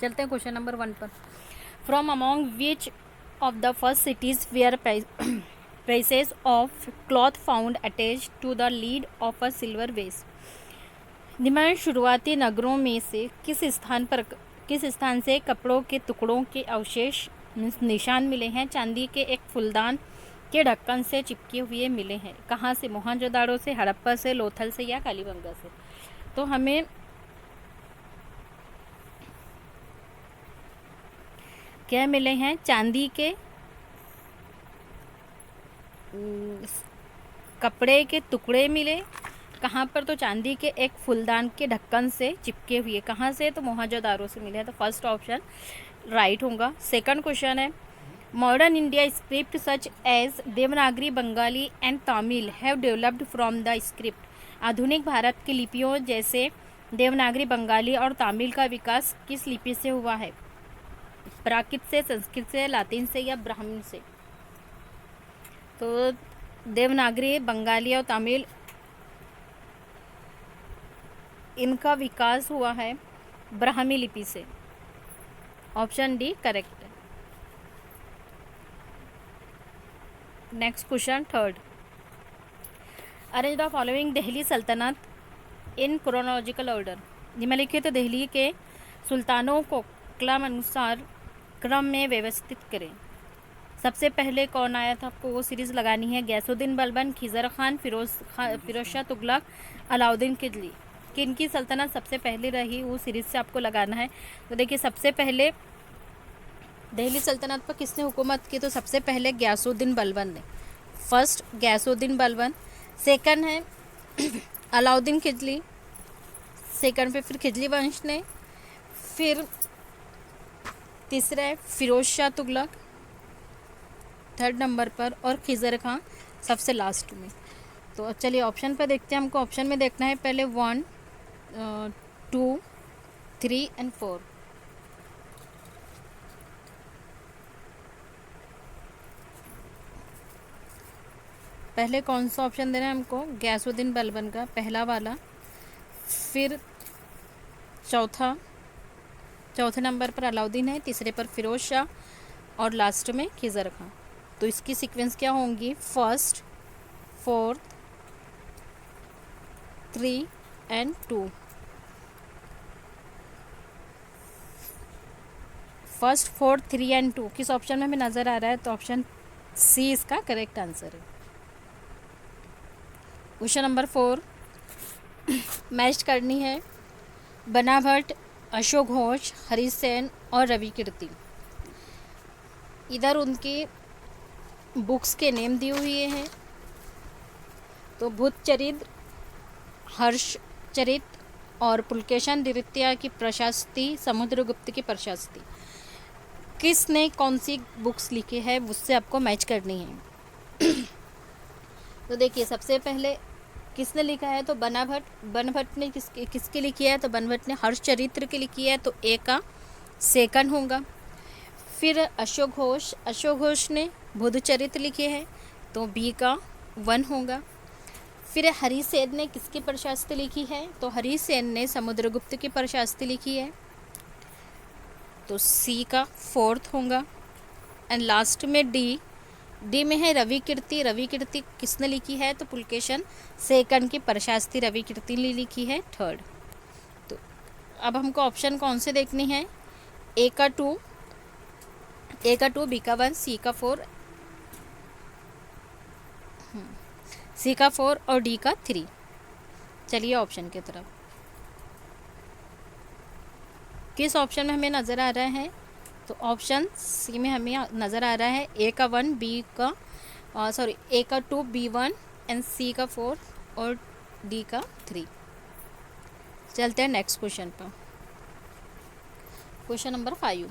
चलते हैं question number 1 पर। From among which of the first cities where pieces of cloth found attached to the lid of a silver vase। निम्न शुरुआती नगरों में से किस स्थान से कपड़ों के टुकड़ों के अवशेष निशान मिले हैं चांदी के एक फूलदान के ढक्कन से चिपके हुए मिले हैं? कहाँ से? मोहनजोदाड़ो से, हड़प्पा से, लोथल से या कालीबंगा से? तो हमें क्या मिले हैं? चांदी के कपड़े के टुकड़े मिले। कहाँ पर? तो चांदी के एक फूलदान के ढक्कन से चिपके हुए। कहाँ से? तो मोहनजोदाड़ो से मिले हैं। तो फर्स्ट ऑप्शन राइट होगा। सेकंड क्वेश्चन है, modern India script such as Devanagari, Bengali and Tamil have developed from the script. आधुनिक भारत की लिपियों जैसे देवनागरी, बंगाली और तमिल का विकास किस लिपि से हुआ है? प्राकृत से, संस्कृत से, लातिन से या ब्राह्मी से? तो देवनागरी, बंगाली और तमिल, इनका विकास हुआ है ब्राह्मी लिपि से। ऑप्शन डी करेक्ट है। Next question third, arrange the following Delhi सल्तनत इन क्रोनोलॉजिकल ऑर्डर। निम्नलिखित दिल्ली के सुल्तानों को क्रम में व्यवस्थित करें। सबसे पहले कौन आया था? आपको वो सीरीज़ लगानी है। गैसुद्दीन बलबन, खिज़र खान, फिरोज शाह तुगलक, अलाउद्दीन खिलजी। किनकी सल्तनत सबसे पहले रही, वो सीरीज़ से आपको लगाना है। तो देखिए, सबसे पहले दिल्ली सल्तनत पर किसने हुकूमत की? तो सबसे पहले गयासुद्दीन बलबन ने। फर्स्ट गयासुद्दीन बलबन। सेकंड है अलाउद्दीन खिलजी, सेकंड पे फिर खिलजी वंश ने। फिर तीसरा है फिरोज शाह तुगलक थर्ड नंबर पर, और खिज़र खान सबसे लास्ट में। तो चलिए ऑप्शन पर देखते हैं। हमको ऑप्शन में देखना है पहले 1, 2, 3 एंड 4। पहले कौन सा ऑप्शन देना है हमको? गयासुद्दीन बलबन का पहला वाला, फिर चौथे नंबर पर अलाउद्दीन है, तीसरे पर फिरोज शाह और लास्ट में खिज़र खान। तो इसकी सीक्वेंस क्या होंगी? First, 4, 3 and 2। फर्स्ट, 4, 3 एंड 2 किस ऑप्शन में हमें नज़र आ रहा है? तो ऑप्शन सी इसका करेक्ट आंसर है। क्वेश्चन नंबर 4 मैच करनी है। बना भट्ट, अशोक घोष, हरि सेन और रवि कीर्ति। इधर उनकी बुक्स के नेम दिए हुए हैं। तो बुधचरित, हर्षचरित और पुलकेशन द्वितीय की प्रशस्ति, समुद्रगुप्त की प्रशस्ति। किसने कौन सी बुक्स लिखी है, उससे आपको मैच करनी है। तो देखिए, सबसे पहले किसने लिखा है? तो बना भट्ट ने किसकी लिखी है? तो बन भट्ट ने हर्षचरित्र की लिखी है, तो ए का सेकंड होगा। फिर अशोक घोष ने बुधचरित्र लिखे हैं, तो बी का 1 होगा। फिर हरि सेन ने किसकी प्रशस्ति लिखी है? तो हरि सेन ने समुद्रगुप्त की प्रशस्ति लिखी है, तो सी का 4th होगा। एंड लास्ट में डी में है रवि कीर्ति किसने लिखी है? तो पुलकेशन सेकंड की प्रशस्ति रवि कीर्ति ने लिखी है, 3rd। तो अब हमको ऑप्शन कौन से देखनी है? ए का 2, बी का 1, सी का 4 और डी का 3। चलिए ऑप्शन की तरफ। किस ऑप्शन में हमें नज़र आ रहा है? तो ऑप्शन सी में हमें नज़र आ रहा है ए का 1, ए का 2, बी 1 एंड सी का 4 और डी का 3। चलते हैं नेक्स्ट क्वेश्चन पर। Question number 5,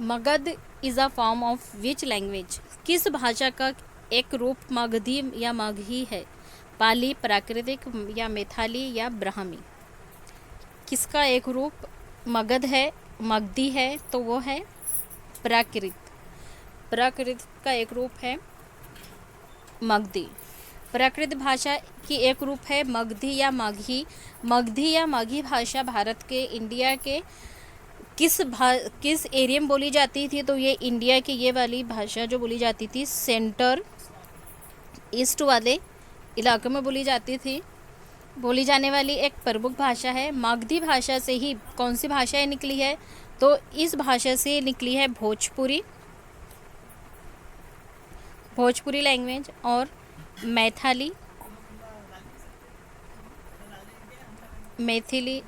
Magadh is a form of which language. किस भाषा का एक रूप मगधी या मगही है? पाली, प्राकृतिक या मैथिली या ब्राह्मी? किसका एक रूप मगध है, मगधी है? तो वो है प्राकृत का एक रूप है मगधी। प्राकृत भाषा की एक रूप है मगधी या माघी। मगधी या माघी भाषा भारत के इंडिया के किस एरिया में बोली जाती थी? तो ये इंडिया की ये वाली भाषा जो बोली जाती थी सेंटर ईस्ट वाले इलाकों में बोली जाने वाली एक प्रमुख भाषा है। मागधी भाषा से ही कौन सी भाषाएं निकली है? तो इस भाषा से निकली है भोजपुरी लैंग्वेज और मैथिली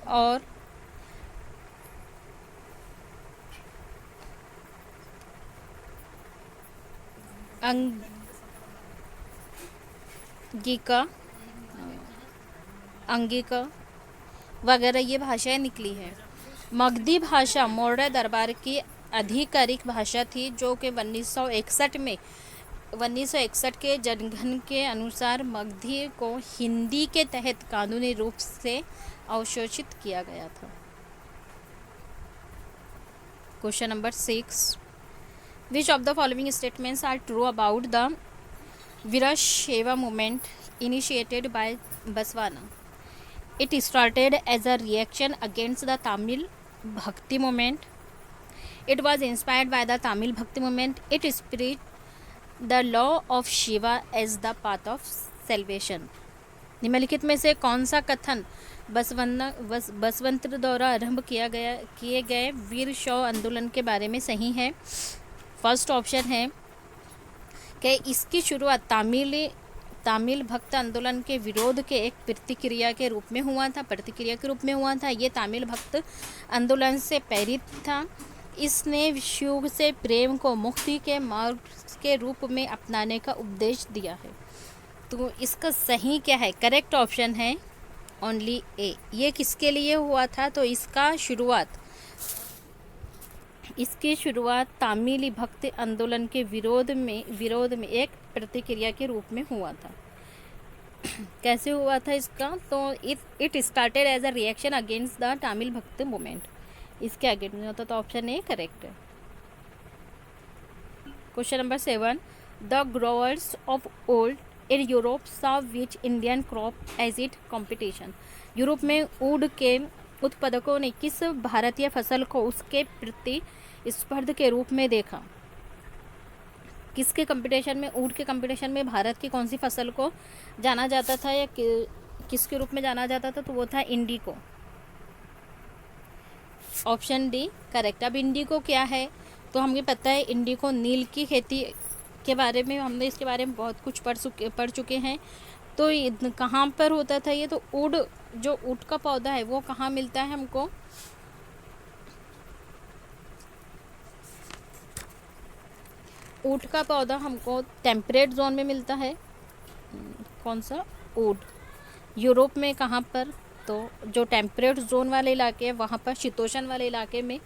और अंगिका वगैरह ये भाषाएं निकली है। मगधी भाषा मौर्य दरबार की आधिकारिक भाषा थी जो कि 1961 के जनगणना के अनुसार मगधी को हिंदी के तहत कानूनी रूप से अवशोषित किया गया था। Question number 6, which of the following statements are true about the Veerashaiva movement initiated by Basavanna? It started as a reaction against the Tamil Bhakti movement. It was inspired by the Tamil Bhakti movement. It spread the law of Shiva as the path of salvation. निम्नलिखित में से कौन सा कथन बसवंत द्वारा आरंभ किए गए वीर शैव आंदोलन के बारे में सही है? फर्स्ट ऑप्शन है कि इसकी शुरुआत तामिल भक्त आंदोलन के विरोध के एक प्रतिक्रिया के रूप में हुआ था। ये तामिल भक्त आंदोलन से प्रेरित था। इसने शिव से प्रेम को मुक्ति के मार्ग के रूप में अपनाने का उपदेश दिया है। तो इसका सही क्या है? करेक्ट ऑप्शन है ओनली ए। ये किसके लिए हुआ था? तो इसकी शुरुआत तामिली भक्त आंदोलन के विरोध में एक प्रतिक्रिया के रूप में हुआ था। कैसे हुआ था इसका? तो it started as a reaction against the Tamil bhakta movement. इसके आगे नहीं होता तो ऑप्शन ए करेक्ट है। Question number 7, the growers of woad in Europe saw which Indian crop as it competition? Europe में ऊड के उत्पादकों ने किस भारतीय फसल को उसके प्रतिस्पर्ध के रूप में देखा? किसके कंपटीशन में, ऊड के कंपटीशन में भारत की कौन सी फसल को जाना जाता था या किसके रूप में जाना जाता था? तो वो था इंडिको। Option D correct. अब इंडिको क्या है? तो हमें पता है इंडिको नील की खेती के बारे में हमने इसके बारे में बहुत कुछ पढ़ चुके हैं। तो कहाँ पर होता था ये? तो ऊड का पौधा है वो कहाँ मिलता है हमको? ऊट का पौधा हमको टेम्परेट जोन में मिलता है। कौन सा? ऊट। यूरोप में कहाँ पर? तो जो टेम्परेट जोन वाले इलाके हैं वहाँ पर शीतोष्ण वाले इलाके में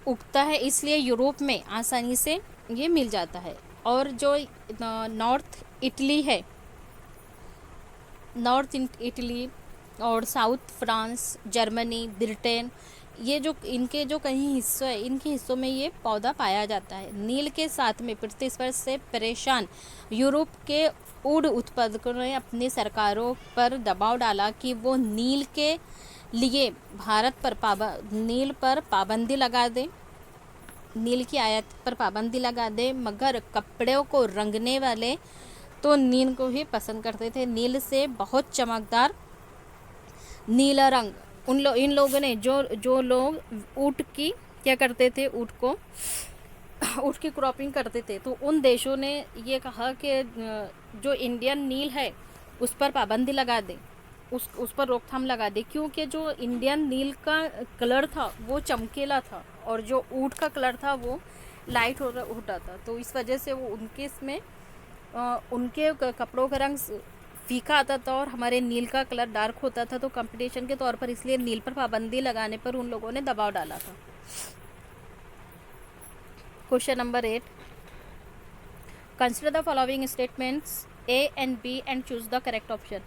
उगता है, इसलिए यूरोप में आसानी से ये मिल जाता है। और जो नॉर्थ इटली और साउथ फ्रांस, जर्मनी, ब्रिटेन, ये जो इनके जो कहीं हिस्से हैं इनके हिस्सों में ये पौधा पाया जाता है। नील के साथ में प्रतिस्पर्धा से परेशान यूरोप के ऊड उत्पादकों ने अपनी सरकारों पर दबाव डाला कि वो नील के लिए भारत पर नील की आयात पर पाबंदी लगा दे, मगर कपड़ों को रंगने वाले तो नील को ही पसंद करते थे। नील से बहुत चमकदार नीला रंग इन लोगों ने जो लोग ऊँट की क्या करते थे, ऊँट की क्रॉपिंग करते थे, तो उन देशों ने ये कहा कि जो इंडियन नील है उस पर पाबंदी लगा दे, उस पर रोकथाम लगा दे, क्योंकि जो इंडियन नील का कलर था वो चमकीला था और जो ऊँट का कलर था वो लाइट होता था। तो इस वजह से वो उनके कपड़ों का रंग फीका आता था और हमारे नील का कलर डार्क होता था। तो कंपटीशन के तौर पर इसलिए नील पर पाबंदी लगाने पर उन लोगों ने दबाव डाला था। Question number 8, consider the following statements A and B and choose the correct option.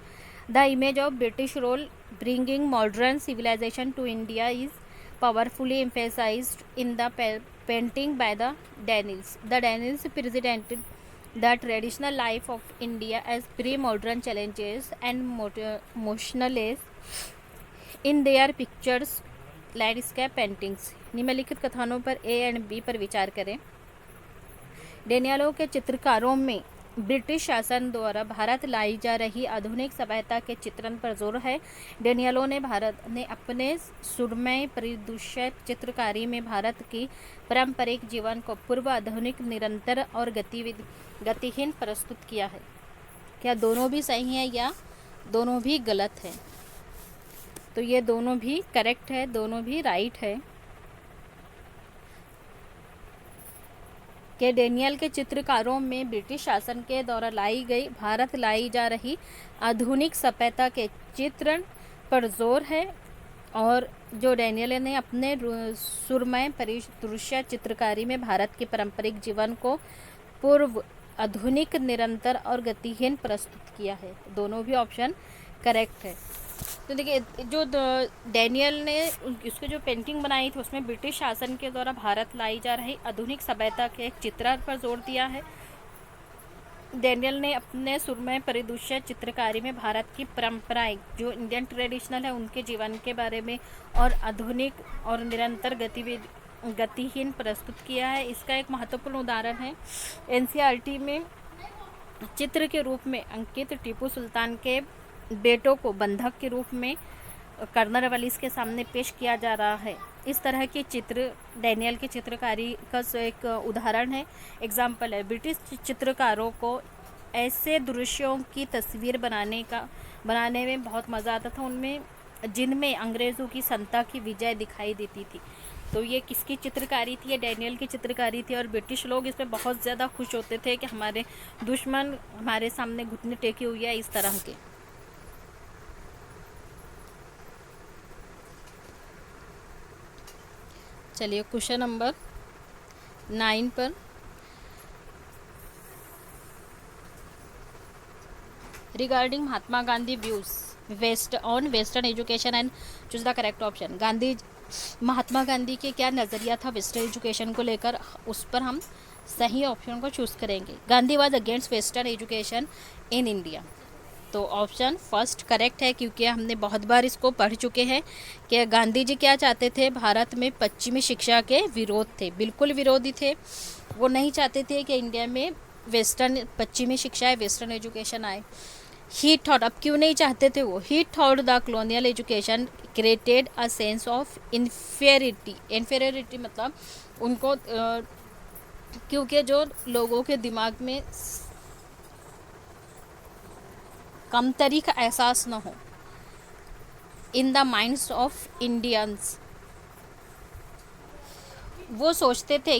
The image of British role bringing modern civilization to India is powerfully emphasized in the painting by the Daniels. The Daniels the traditional life of India as pre modern challenges and motionless in their pictures landscape paintings. निम्नलिखित कथनों पर ए and B पर विचार करें। डेनियलों के चित्रकारों में British शासन द्वारा भारत लाई जा रही आधुनिक सभ्यता के चित्रण पर जोर है। डेनियलों ने भारत ने अपने सुरमय परिदृश्य चित्रकारी में भारत की पारंपरिक जीवन को पूर्व आधुनिक निरंतर और गतिहीन प्रस्तुत किया है। क्या दोनों भी सही है या दोनों भी गलत है? तो ये दोनों भी करेक्ट है, दोनों भी राइट है कि डेनियल के चित्रकारों में ब्रिटिश शासन के द्वारा भारत लाई जा रही आधुनिक सभ्यता के चित्रण पर जोर है, और जो डेनियल ने अपने सुरमय परिदृश्य चित्रकारी में भारत के पारंपरिक जीवन को पूर्व आधुनिक निरंतर और गतिहीन प्रस्तुत किया है। दोनों भी ऑप्शन करेक्ट है। तो देखिए, जो डेनियल ने उसकी जो पेंटिंग बनाई थी उसमें ब्रिटिश शासन के द्वारा भारत लाई जा रही आधुनिक सभ्यता के एक चित्रण पर जोर दिया है। डेनियल ने अपने सुरमय परिदृश्य चित्रकारी में भारत की परंपराएं जो इंडियन ट्रेडिशनल है उनके जीवन के बारे में और आधुनिक और निरंतर गतिहीन प्रस्तुत किया है। इसका एक महत्वपूर्ण उदाहरण है एनसीईआरटी में चित्र के रूप में अंकित टीपू सुल्तान के बेटों को बंधक के रूप में कर्नलवालिस के सामने पेश किया जा रहा है। इस तरह के चित्र डेनियल की चित्रकारी का एक उदाहरण है, एग्जाम्पल है। ब्रिटिश चित्रकारों को ऐसे दृश्यों की तस्वीर बनाने में बहुत मज़ा आता था, उनमें जिनमें अंग्रेज़ों की सत्ता की विजय दिखाई देती थी। तो ये किसकी चित्रकारी थी? ये डेनियल की चित्रकारी थी, और ब्रिटिश लोग इसमें बहुत ज़्यादा खुश होते थे कि हमारे दुश्मन हमारे सामने घुटने टेके हुए हैं, इस तरह के। चलिए क्वेश्चन नंबर 9 पर। Regarding Mahatma Gandhi views western education and choose the correct option. Mahatma Gandhi के क्या नज़रिया था वेस्टर्न एजुकेशन को लेकर, उस पर हम सही ऑप्शन को चूज़ करेंगे। Gandhi was against western education in India. तो ऑप्शन फर्स्ट करेक्ट है, क्योंकि हमने बहुत बार इसको पढ़ चुके हैं कि गांधी जी क्या चाहते थे, भारत में पश्चिमी शिक्षा के विरोध थे, बिल्कुल विरोधी थे। वो नहीं चाहते थे कि इंडिया में पश्चिमी शिक्षा है, वेस्टर्न एजुकेशन आए। ही थॉट, अब क्यों नहीं चाहते थे वो? ही thought the colonial education created a sense of inferiority मतलब उनको क्योंकि जो लोगों के दिमाग में कमतरी का एहसास न हो in the minds of Indians. वो सोचते थे,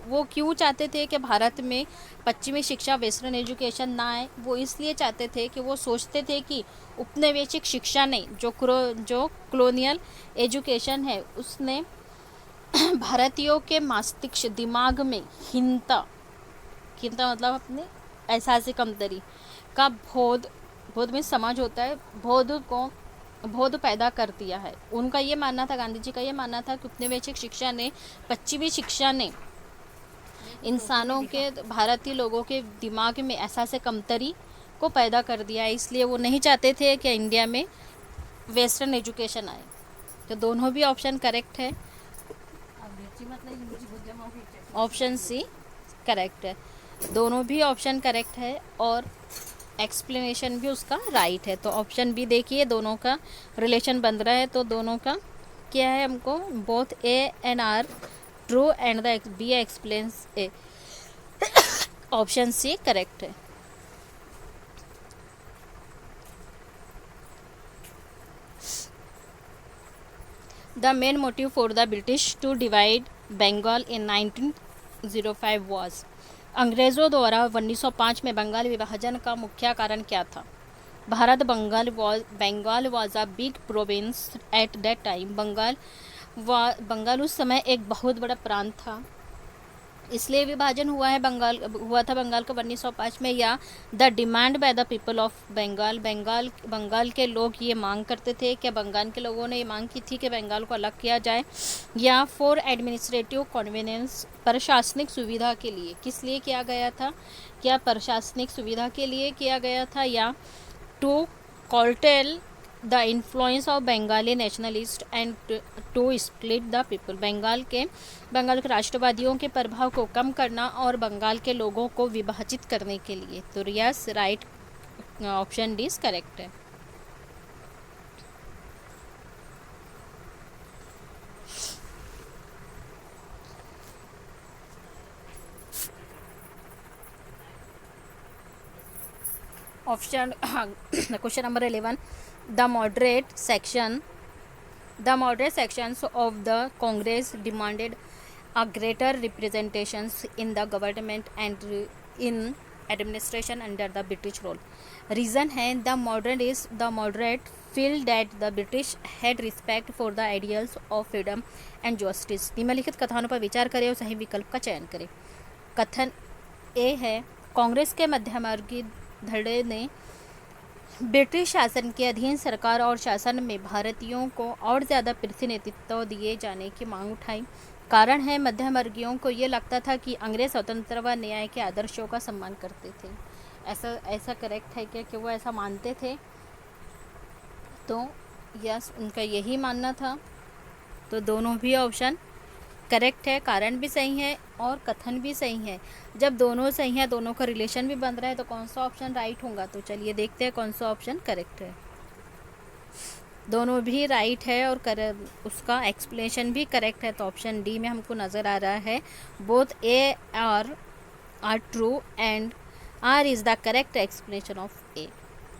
वो क्यों चाहते थे कि भारत में पश्चिमी शिक्षा वेस्टर्न एजुकेशन ना आए? वो इसलिए चाहते थे कि वो सोचते थे कि उपनिवेशिक शिक्षा ने जो कॉलोनियल एजुकेशन है उसने भारतीयों के मस्तिष्क दिमाग में हीनता मतलब अपने एहसास कमतरी का बोध में समझ होता है, बोध पैदा कर दिया है। उनका ये मानना था, गांधी जी का ये मानना था कि उपनिवेशिक शिक्षा ने, पश्चिमी शिक्षा ने इंसानों के, भारतीय लोगों के दिमाग में एहसास कमतरी को पैदा कर दिया है। इसलिए वो नहीं चाहते थे कि इंडिया में वेस्टर्न एजुकेशन आए। तो दोनों भी ऑप्शन करेक्ट है, ऑप्शन सी करेक्ट है। दोनों भी ऑप्शन करेक्ट है और एक्सप्लेनेशन भी उसका राइट है। तो ऑप्शन बी देखिए, दोनों का रिलेशन बन रहा है। तो दोनों का क्या है, हमको both A and are true and the B explains A. Option C correct है। The main motive for the British to divide Bengal in 1905 was. अंग्रेज़ों द्वारा 1905 में बंगाल विभाजन का मुख्य कारण क्या था? Bharat Bengal was a big province at that time. Bengal उस समय एक बहुत बड़ा प्रांत था। इसलिए विभाजन हुआ था बंगाल का 1905 में, या the demand by the people of Bengal के लोग ये मांग करते थे, क्या बंगाल के लोगों ने ये मांग की थी कि बंगाल को अलग किया जाए, या फॉर एडमिनिस्ट्रेटिव कन्वीनियंस, प्रशासनिक सुविधा के लिए, किस लिए किया गया था, क्या प्रशासनिक सुविधा के लिए किया गया था, या to curtail the influence of Bengali nationalist and to split the people, Bengal के राष्ट्रवादियों के प्रभाव को कम करना और बंगाल के लोगों को विभाजित करने के लिए। तो yes, right option D is correct है। Option question number 11, the moderate sections of the Congress demanded a greater representations in the government and in administration under the British rule. Reason है the moderate feel that the British had respect for the ideals of freedom and justice. निम्नलिखित कथनों पर विचार करें और सही विकल्प का चयन करें। कथन ए है, कांग्रेस के मध्यवर्गीय धड़े ने ब्रिटिश शासन के अधीन सरकार और शासन में भारतीयों को और ज़्यादा प्रतिनिधित्व दिए जाने की मांग उठाई। कारण है, मध्यमवर्गीयों को ये लगता था कि अंग्रेज स्वतंत्र व न्याय के आदर्शों का सम्मान करते थे। ऐसा करेक्ट है क्या कि वो ऐसा मानते थे? तो यस, उनका यही मानना था। तो दोनों भी ऑप्शन करेक्ट है, कारण भी सही है और कथन भी सही है। जब दोनों सही है, दोनों का रिलेशन भी बन रहा है, तो कौन सा ऑप्शन राइट होगा? तो चलिए देखते हैं कौन सा ऑप्शन करेक्ट है। दोनों भी राइट है और उसका एक्सप्लेनेशन भी करेक्ट है। तो ऑप्शन डी में हमको नज़र आ रहा है, both A R true and R is the correct explanation of A.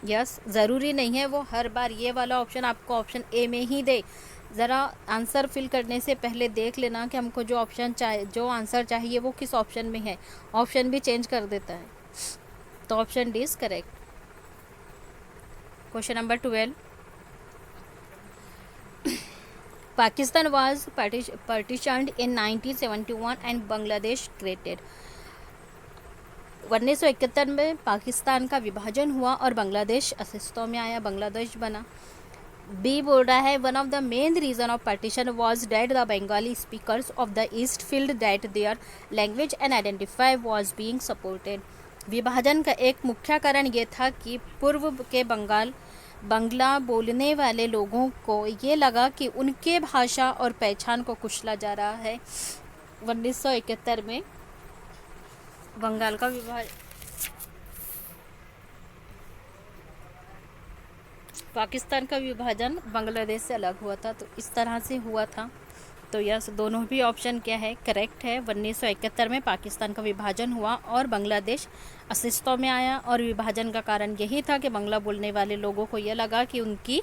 Yes, ज़रूरी नहीं है वो हर बार ये वाला ऑप्शन आपको ऑप्शन ए में ही दे। ज़रा आंसर फिल करने से पहले देख लेना कि हमको जो आंसर चाहिए वो किस ऑप्शन में है। ऑप्शन भी चेंज कर देता है। तो option D is correct. Question number 12, Pakistan was partitioned in 1971 and Bangladesh created। 1971 में पाकिस्तान का विभाजन हुआ और बांग्लादेश अस्तित्व में आया, बांग्लादेश बना। बी बोल रहा है, one of the main reason of partition was that the Bengali speakers of the east field that their language and identify was being supported. विभाजन का एक मुख्य कारण ये था कि पूर्व के बंगला बोलने वाले लोगों को ये लगा कि उनके भाषा और पहचान को कुचला जा रहा है। 1971 में बंगाल का पाकिस्तान का विभाजन बांग्लादेश से अलग हुआ था, तो इस तरह से हुआ था। तो यस, दोनों भी ऑप्शन क्या है? करेक्ट है। 1971 में पाकिस्तान का विभाजन हुआ और बांग्लादेश अस्तित्व में आया, और विभाजन का कारण यही था कि बांग्ला बोलने वाले लोगों को यह लगा कि उनकी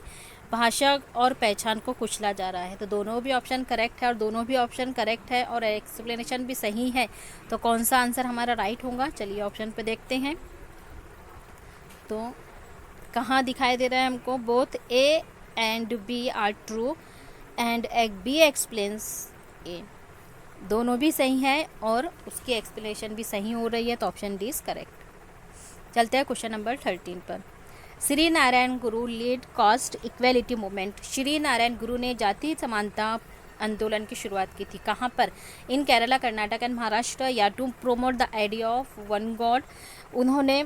भाषा और पहचान को कुचला जा रहा है। तो दोनों भी ऑप्शन करेक्ट है और दोनों भी ऑप्शन करेक्ट है और एक्सप्लेनेशन भी सही है। तो कौन सा आंसर हमारा राइट होगा? चलिए ऑप्शन पे देखते हैं। तो कहाँ दिखाई दे रहा है हमको? Both A and B are true and B explains A. दोनों भी सही है और उसकी एक्सप्लेनेशन भी सही हो रही है। तो ऑप्शन डी इज करेक्ट। चलते हैं क्वेश्चन नंबर 13 पर। Shri Narayana Guru lead caste equality movement. Shri Narayana Guru ने जाति समानता आंदोलन की शुरुआत की थी। कहाँ पर? इन केरला, कर्नाटक एंड महाराष्ट्र, या to promote the idea of one god. उन्होंने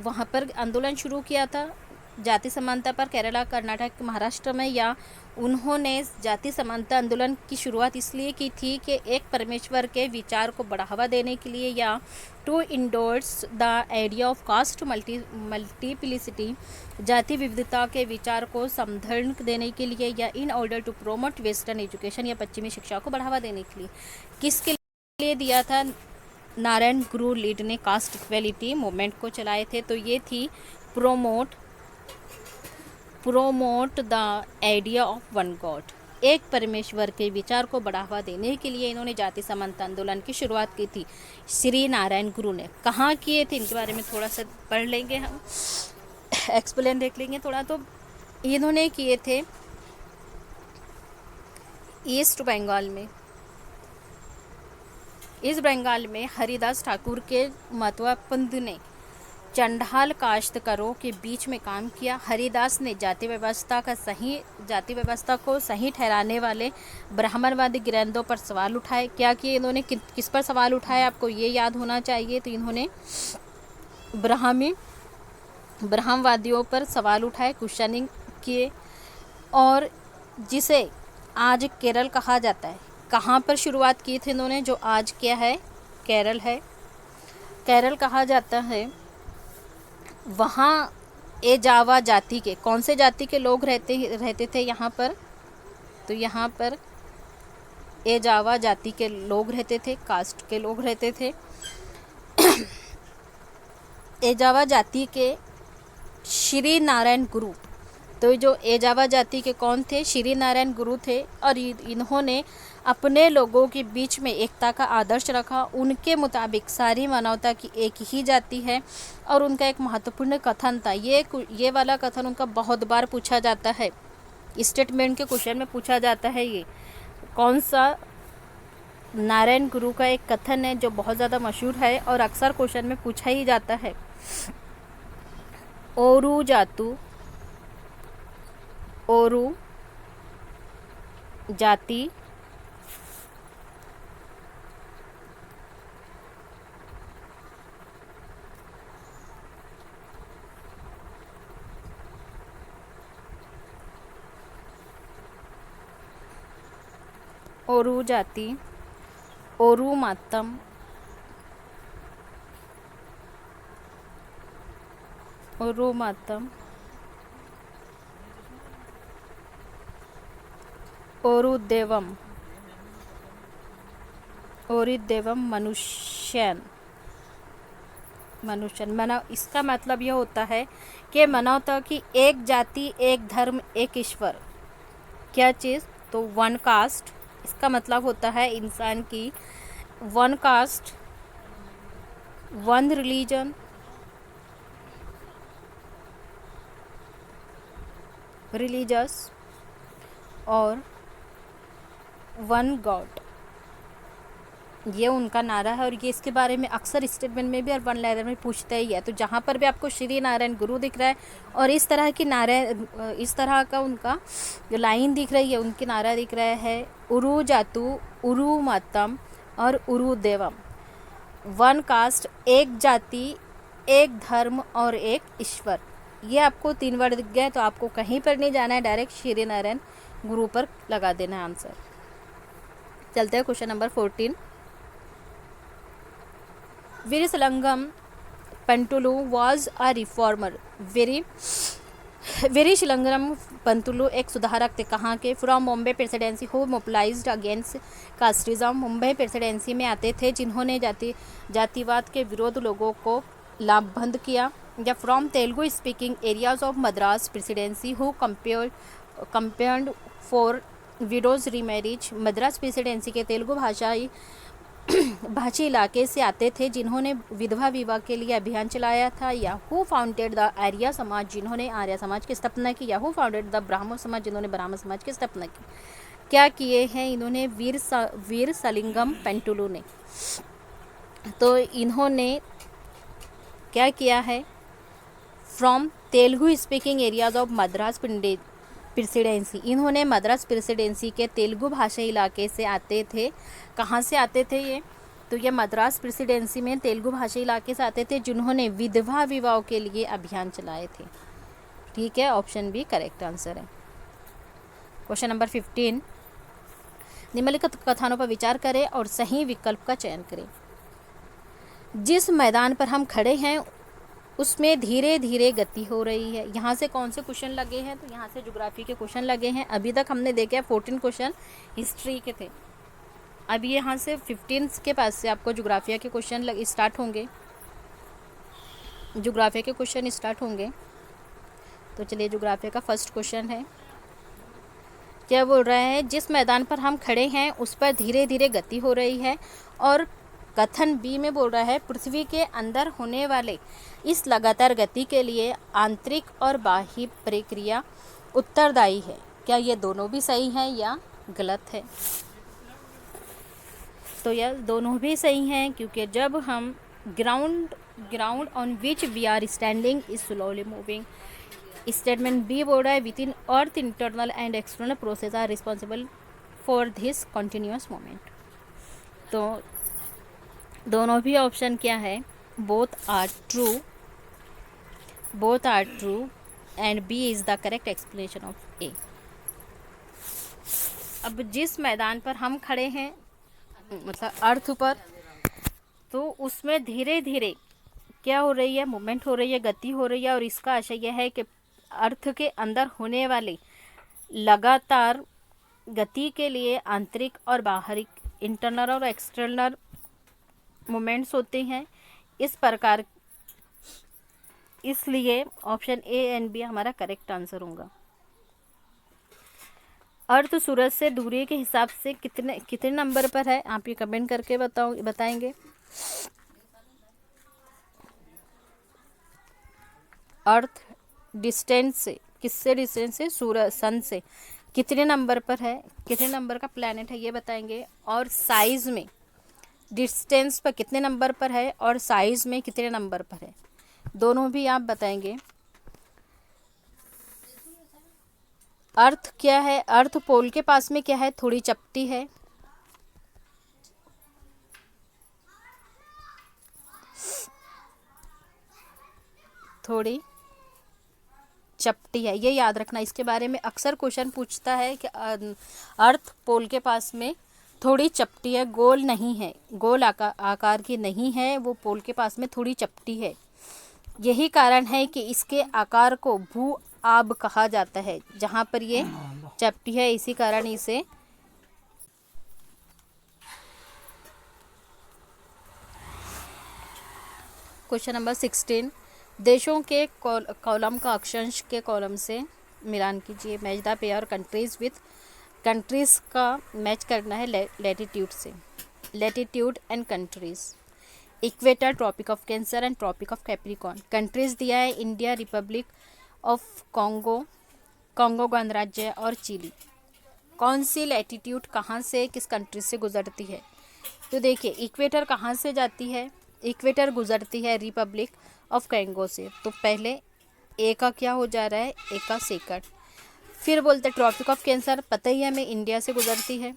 वहाँ पर आंदोलन शुरू किया था जाति समानता पर, केरला, कर्नाटक, महाराष्ट्र में, या उन्होंने जाति समानता आंदोलन की शुरुआत इसलिए की थी कि एक परमेश्वर के विचार को बढ़ावा देने के लिए, या to endorse the idea of caste multiplicity, जाति विविधता के विचार को समर्थन देने के लिए, या in order to promote western education, या पश्चिमी शिक्षा को बढ़ावा देने के लिए। किसके लिए दिया था? नारायण गुरु लीड ने कास्ट इक्वेलिटी मूवमेंट को चलाए थे। तो ये थी promote the idea of one God, एक परमेश्वर के विचार को बढ़ावा देने के लिए इन्होंने जाति समानता आंदोलन की शुरुआत की थी। श्री नारायण गुरु ने कहाँ किए थे, इनके बारे में थोड़ा सा पढ़ लेंगे हम, एक्सप्लेन देख लेंगे थोड़ा। तो इन्होंने किए थे ईस्ट बंगाल में, इस बंगाल में हरिदास ठाकुर के महत्वपंथ ने चंडाल काश्तकारों के बीच में काम किया। हरिदास ने जाति व्यवस्था को सही ठहराने वाले ब्राह्मणवादी गिरंदों पर सवाल उठाए। क्या किए इन्होंने, किस पर सवाल उठाए, आपको ये याद होना चाहिए। तो इन्होंने ब्राह्मणवादियों पर सवाल उठाए, क्वेश्चनिंग किए, और जिसे आज केरल कहा जाता है, कहाँ पर शुरुआत की थी इन्होंने, जो आज क्या है केरल है, केरल कहा जाता है। वहाँ एजावा जाति के, कौन से जाति के लोग रहते थे यहाँ पर, तो यहाँ पर एजावा जाति के लोग रहते थे, कास्ट के लोग रहते थे। एजावा जाति के श्री नारायण गुरु, तो जो एजावा जाति के कौन थे, श्री नारायण गुरु थे, और इन्होंने अपने लोगों के बीच में एकता का आदर्श रखा। उनके मुताबिक सारी मानवता की एक ही जाति है, और उनका एक महत्वपूर्ण कथन था, ये वाला कथन उनका बहुत बार पूछा जाता है, स्टेटमेंट के क्वेश्चन में पूछा जाता है। ये कौन सा नारायण गुरु का एक कथन है जो बहुत ज़्यादा मशहूर है और अक्सर क्वेश्चन में पूछा ही जाता है। ओरू जाति ओरू मातम ओरुदेवम मनुष्यन मानव, इसका मतलब यह होता है कि मानवता की एक जाति, एक धर्म, एक ईश्वर। क्या चीज़, तो वन कास्ट। इसका मतलब होता है इंसान की one cast, one religion, religious, और वन गॉड। ये उनका नारा है, और ये इसके बारे में अक्सर स्टेटमेंट में भी और वन लाइनर में पूछते ही है। तो जहाँ पर भी आपको श्री नारायण गुरु दिख रहा है और इस तरह का उनका जो लाइन दिख रही है, उनकी नारा दिख रहा है, उरु जातु, उरु मतम और उरु देवम। वन कास्ट, एक जाति, एक धर्म और एक ईश्वर। ये आपको 3 वर्ड दिख गए, तो आपको कहीं पर नहीं जाना है, डायरेक्ट श्री नारायण गुरु पर लगा देना है आंसर। चलते हैं question number 14। Veeresalingam Pantulu was a reformer. Veeresalingam Pantulu एक सुधारक थे, कहाँ के, from Mumbai presidency, who mobilised against casteism. Mumbai presidency में आते थे जिन्होंने जातिवाद के विरोध लोगों को लामबंद किया। या from Telugu speaking areas of Madras presidency, who compared for widows remarriage. Madras presidency के तेलुगु भाषी इलाके से आते थे जिन्होंने विधवा विवाह के लिए अभियान चलाया था। या who founded the Arya Samaj, जिन्होंने आर्य समाज की स्थापना की। या हु फाउंडेड द ब्राह्मण समाज, जिन्होंने ब्राह्मण समाज की स्थापना की। क्या किए हैं इन्होंने, वीरेशलिंगम पंतुलु ने, तो इन्होंने क्या किया है, from Telugu speaking areas of Madras presidency, इन्होंने मद्रास प्रेसिडेंसी के तेलुगु भाषा इलाके से आते थे। कहाँ से आते थे ये, तो ये मद्रास प्रेसिडेंसी में तेलुगु भाषा इलाके से आते थे जिन्होंने विधवा विवाह के लिए अभियान चलाए थे। ठीक है, ऑप्शन बी करेक्ट आंसर है। Question number 15। निम्नलिखित कथनों पर विचार करें और सही विकल्प का चयन करें। जिस मैदान पर हम खड़े हैं उसमें धीरे धीरे गति हो रही है। यहाँ से कौन से क्वेश्चन लगे हैं, तो यहाँ से ज्योग्राफी के क्वेश्चन लगे हैं। अभी तक हमने देखे 14 क्वेश्चन हिस्ट्री के थे। अभी यहाँ से 15 के पास से आपको ज्योग्राफिया के क्वेश्चन स्टार्ट होंगे, ज्योग्राफिया के क्वेश्चन स्टार्ट होंगे। तो चलिए, ज्योग्राफिया का फर्स्ट क्वेश्चन है, क्या बोल रहा है, जिस मैदान पर हम खड़े हैं उस पर धीरे धीरे गति हो रही है। और कथन बी में बोल रहा है, पृथ्वी के अंदर होने वाले इस लगातार गति के लिए आंतरिक और बाह्य प्रक्रिया उत्तरदायी है। क्या ये दोनों भी सही है या गलत है। तो यह दोनों भी सही हैं, क्योंकि जब हम ground on which we are standing is slowly moving. Statement B बोल रहा है within earth internal and external process are responsible for this continuous moment. तो दोनों भी ऑप्शन क्या है, both are true and B is the correct explanation of A. अब जिस मैदान पर हम खड़े हैं, मतलब अर्थ पर, तो उसमें धीरे धीरे क्या हो रही है, मूवमेंट हो रही है, गति हो रही है, और इसका आशय यह है कि अर्थ के अंदर होने वाले लगातार गति के लिए आंतरिक और बाहरी, इंटरनल और एक्सटर्नल मोमेंट्स होते हैं इस प्रकार। इसलिए ऑप्शन ए एंड बी हमारा करेक्ट आंसर होगा। अर्थ सूरज से दूरी के हिसाब से कितने नंबर पर है, आप ये कमेंट करके बताएंगे। अर्थ डिस्टेंस से, किससे डिस्टेंस से, सूरज सन से कितने नंबर पर है, कितने नंबर का प्लैनेट है ये बताएंगे। और साइज में डिस्टेंस पर कितने नंबर पर है और साइज में कितने नंबर पर है, दोनों भी आप बताएंगे। अर्थ क्या है, अर्थ पोल के पास में क्या है, थोड़ी चपटी है। थोड़ी चपटी है, ये याद रखना। इसके बारे में अक्सर क्वेश्चन पूछता है कि अर्थ पोल के पास में थोड़ी चपटी है, गोल नहीं है, गोल आकार की नहीं है, वो पोल के पास में थोड़ी चपटी है। यही कारण है कि इसके आकार को भू आब कहा जाता है, जहाँ पर ये चपटी है, इसी कारण इसे क्वेश्चन नंबर 16, देशों के कॉलम का अक्षांश के कॉलम से मिलान कीजिए। Match the pair countries with, countries का मैच करना है लैटिट्यूड से, latitude and countries. Equator, tropic of cancer and tropic of capricorn. Countries दिया है इंडिया, रिपब्लिक ऑफ कॉन्गो गणराज्य और चिली। कौन सी लैटिट्यूड कहाँ से किस कंट्री से गुजरती है, तो देखिए इक्वेटर कहाँ से जाती है, इक्वेटर गुजरती है रिपब्लिक ऑफ कॉन्गो से। तो पहले ए का क्या हो जा रहा है, ए का सेकंड। फिर बोलते ट्रॉपिक ऑफ कैंसर, पता ही है हमें इंडिया से गुजरती है,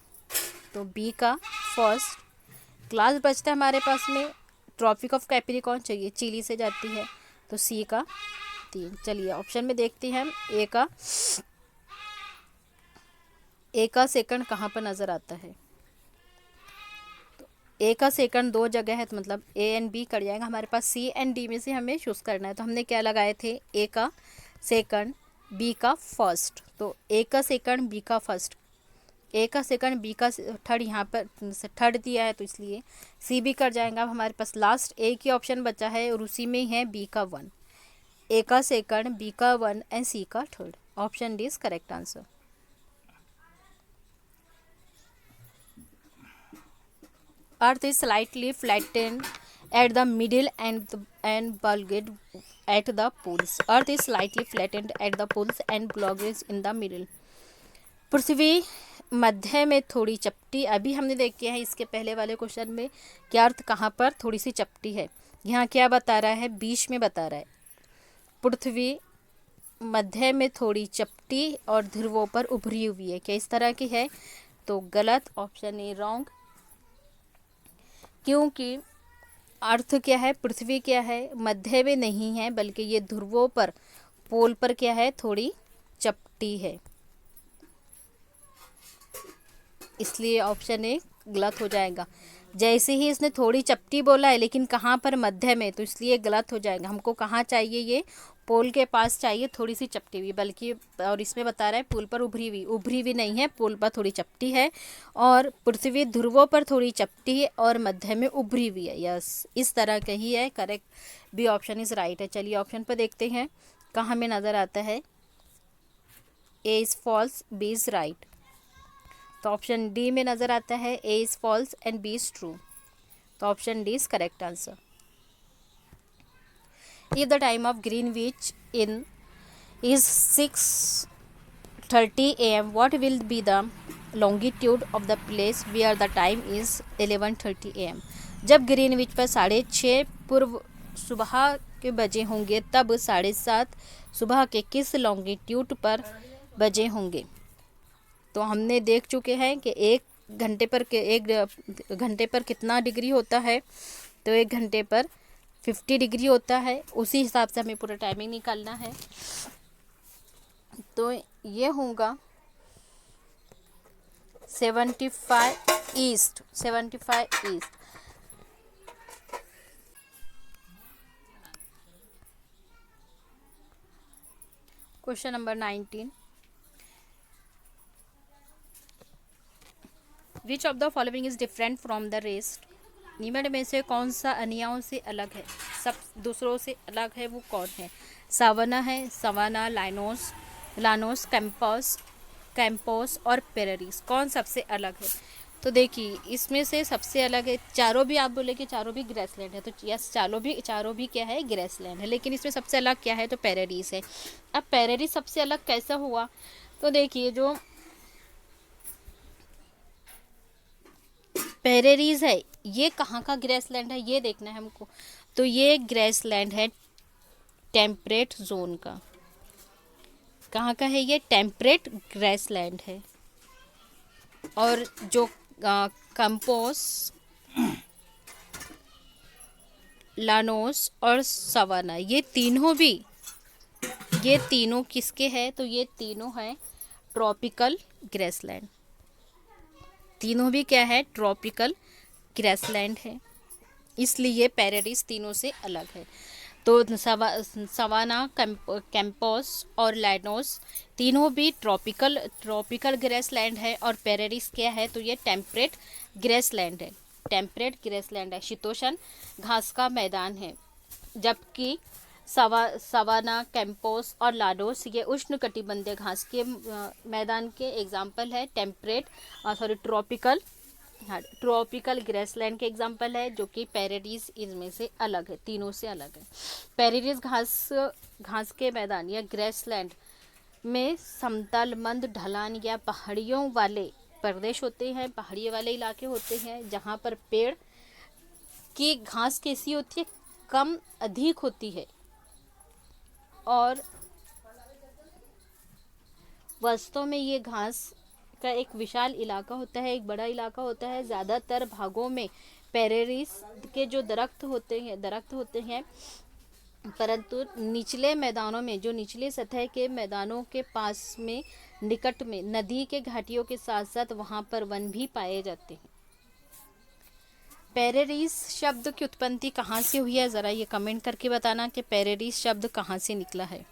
तो बी का फर्स्ट। क्लास बचता है हमारे पास में ट्रॉपिक ऑफ कैप्रिकॉर्न, चाहिए चिली से जाती है, तो सी का 3। चलिए ऑप्शन में देखते हैं ए का सेकंड कहाँ पर नज़र आता है। तो ए का सेकंड 2 जगह है, तो मतलब ए एंड बी कर जाएगा हमारे पास। सी एंड डी में से हमें चूज़ करना है, तो हमने क्या लगाए थे, ए का सेकंड, बी का फर्स्ट। तो ए का सेकंड, बी का फर्स्ट, ए का सेकंड, बी का थर्ड, यहाँ पर थर्ड दिया है तो इसलिए सी भी कर जाएगा। अब हमारे पास लास्ट ए की ऑप्शन बचा है और उसी में है बी का 1। ए का सेकंड, बी का 1 एंड सी का third. Option D is correct answer. Earth is slightly flattened at the middle and bulged at the poles. Earth is slightly flattened at the poles and bulged in the middle. पृथ्वी मध्य में थोड़ी चपटी, अभी हमने देखे हैं इसके पहले वाले क्वेश्चन में कि अर्थ कहाँ पर थोड़ी सी चपटी है, यहाँ क्या बता रहा है, बीच में बता रहा है। पृथ्वी मध्य में थोड़ी चपटी और ध्रुवों पर उभरी हुई है, क्या इस तरह की है, तो गलत, ऑप्शन ए रॉन्ग। क्योंकि अर्थ क्या है, पृथ्वी क्या है, मध्य में नहीं है, बल्कि ये ध्रुवों पर, पोल पर क्या है, थोड़ी चपटी है, इसलिए ऑप्शन ए गलत हो जाएगा। जैसे ही इसने थोड़ी चपटी बोला है, लेकिन कहाँ पर, मध्य में, तो इसलिए गलत हो जाएगा। हमको कहाँ चाहिए, ये पोल के पास चाहिए थोड़ी सी चपटी हुई, बल्कि और इसमें बता रहा है पोल पर उभरी हुई नहीं है, पोल पर थोड़ी चपटी है, और पृथ्वी ध्रुवों पर थोड़ी चपटी है और मध्य में उभरी हुई है। यस, इस तरह का ही है, correct, B option is right है। चलिए ऑप्शन पर देखते हैं कहाँ हमें नज़र आता है, A is false, B is right. तो ऑप्शन डी में नज़र आता है A is false and B is true, तो option D is correct answer. If the time of Greenwich is 6:30 a.m., what will be the longitude of the place where the time is 11:30 am. जब Greenwich पर 6:30 पूर्व सुबह के बजे होंगे तब 7:30 सुबह के किस लॉन्गिट्यूड पर बजे होंगे। तो हमने देख चुके हैं कि एक घंटे पर कितना डिग्री होता है। तो 1 घंटे पर 50 डिग्री होता है। उसी हिसाब से हमें पूरा टाइमिंग निकालना है। तो ये होगा 75 east. Question number 19, which of the following is different from the rest. निम्न में से कौन सा अन्यों से अलग है, सब दूसरों से अलग है, वो कौन है। सावाना है, सवाना, लानोस, कैंपोस और पेरेरीज। कौन सबसे अलग है। तो देखिए इसमें से सबसे अलग है, चारों भी आप बोले कि चारों भी ग्रेसलैंड है, तो यस चारों भी क्या है, ग्रेसलैंड है। लेकिन इसमें सबसे अलग क्या है, तो पेरेरीज है। अब पेरेरीज सबसे अलग कैसा हुआ, तो देखिए जो पेरेरीज है ये कहाँ का ग्रेसलैंड है, ये देखना है हमको। तो ये ग्रेसलैंड है टेम्परेट जोन का। कहाँ का है ये, टेम्परेट ग्रेसलैंड है। और जो कंपोस, लानोस और सवाना, ये तीनों किसके हैं, तो ये तीनों हैं ट्रॉपिकल ग्रेसलैंड। तीनों भी क्या है, ट्रॉपिकल ग्रेसलैंड है। इसलिए पेरेरीज तीनों से अलग है। तो सवाना, कैंपोस और लानोस तीनों भी ट्रॉपिकल ग्रेसलैंड है। और पेरेरीज क्या है, तो ये टेम्परेट ग्रेसलैंड है। शीतोष्ण घास का मैदान है। जबकि सवाना, कैंपोस और लानोस ये उष्णकटिबंधीय घास के मैदान के एग्जाम्पल है। ट्रॉपिकल ग्रेसलैंड के एग्जाम्पल है, जो कि पेरेरीज इनमें से अलग है, तीनों से अलग है। पेरेरीज घास के मैदान या ग्रेसलैंड में समतल, मंद ढलान या पहाड़ियों वाले प्रदेश होते हैं, पहाड़ी वाले इलाके होते हैं, जहाँ पर पेड़ की घास कैसी होती है, कम अधिक होती है। और वास्तव में ये घास का एक विशाल इलाका होता है, एक बड़ा इलाका होता है। ज़्यादातर भागों में पेरेरीज के जो दरख्त होते हैं, परंतु निचले मैदानों में, जो निचले सतह के मैदानों के पास में निकट में नदी के घाटियों के साथ साथ वहाँ पर वन भी पाए जाते हैं। पेरेरीज शब्द की उत्पत्ति कहाँ से हुई है, ज़रा ये कमेंट करके बताना कि पेरेरीज शब्द कहाँ से निकला है।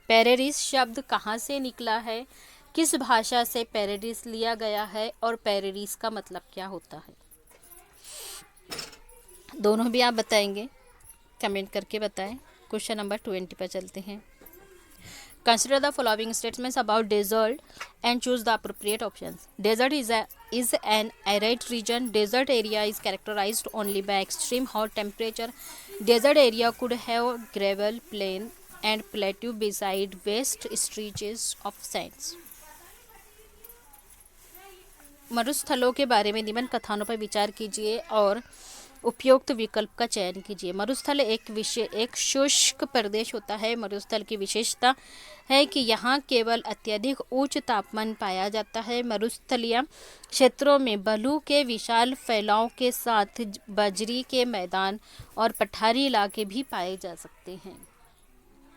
पेरेरीज शब्द कहाँ से निकला है, किस भाषा से पेरेरीज लिया गया है और पेरेरीज का मतलब क्या होता है। दोनों भी आप बताएंगे, कमेंट करके बताएं। क्वेश्चन नंबर 20 पर चलते हैं। Consider the following statements about desert and choose the appropriate options. Desert is an arid region. Desert area is characterized only by extreme hot temperature. Desert area could have gravel plain and plateau beside vast stretches of sands. मरुस्थलों के बारे में निम्न कथनों पर विचार कीजिए और उपयुक्त विकल्प का चयन कीजिए। मरुस्थल एक शुष्क प्रदेश होता है। मरुस्थल की विशेषता है कि यहाँ केवल अत्यधिक उच्च तापमान पाया जाता है। मरुस्थलीय क्षेत्रों में बालू के विशाल फैलाव के साथ बजरी के मैदान और पठारी इलाके भी पाए जा सकते हैं।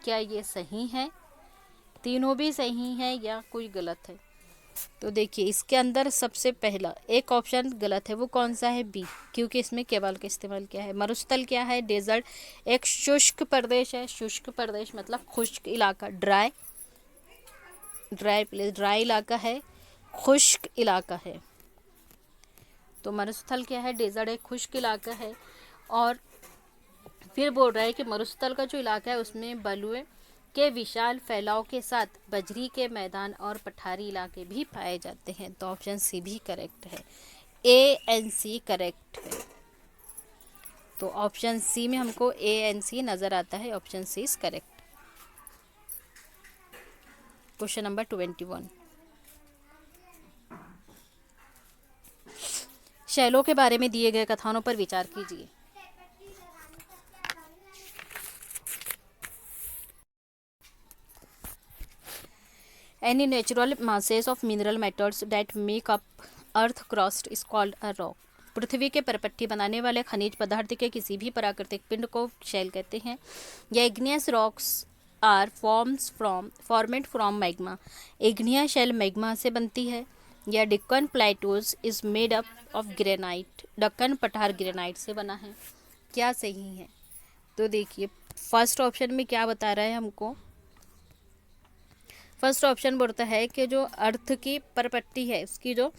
क्या ये सही है? तीनों भी सही है या कोई गलत है? तो देखिए इसके अंदर सबसे पहला एक ऑप्शन गलत है, वो कौन सा है? बी, क्योंकि इसमें केवल का इस्तेमाल किया है। मरुस्थल क्या है? डेजर्ट एक शुष्क प्रदेश है। शुष्क प्रदेश मतलब खुश्क इलाका, ड्राई प्लेस, ड्राई इलाका है, खुश्क इलाका है। तो मरुस्थल क्या है? डेजर्ट एक खुश्क इलाका है। और फिर बोल रहा है कि मरुस्थल का जो इलाका है उसमें बलुए के विशाल फैलाव के साथ बजरी के मैदान और पठारी इलाके भी पाए जाते हैं। तो ऑप्शन सी भी करेक्ट है, ए एंड सी करेक्ट है। तो ऑप्शन सी में हमको ए एंड सी नज़र आता है। Option C is correct. Question number 21, शैलों के बारे में दिए गए कथनों पर विचार कीजिए। Any natural masses of mineral matters that make up earth crust is called a rock. पृथ्वी के परपट्टी बनाने वाले खनिज पदार्थ के किसी भी प्राकृतिक पिंड को शैल कहते हैं। या igneous rocks are formed from magma. Igneous शैल मैग्मा से बनती है। या Deccan plateaus is made up of granite. Deccan पठार ग्रेनाइट से बना है। क्या सही है? तो देखिए फर्स्ट ऑप्शन में क्या बता रहा है हमको। फर्स्ट ऑप्शन बोलता है कि जो अर्थ की परपट्टी है उसकी जो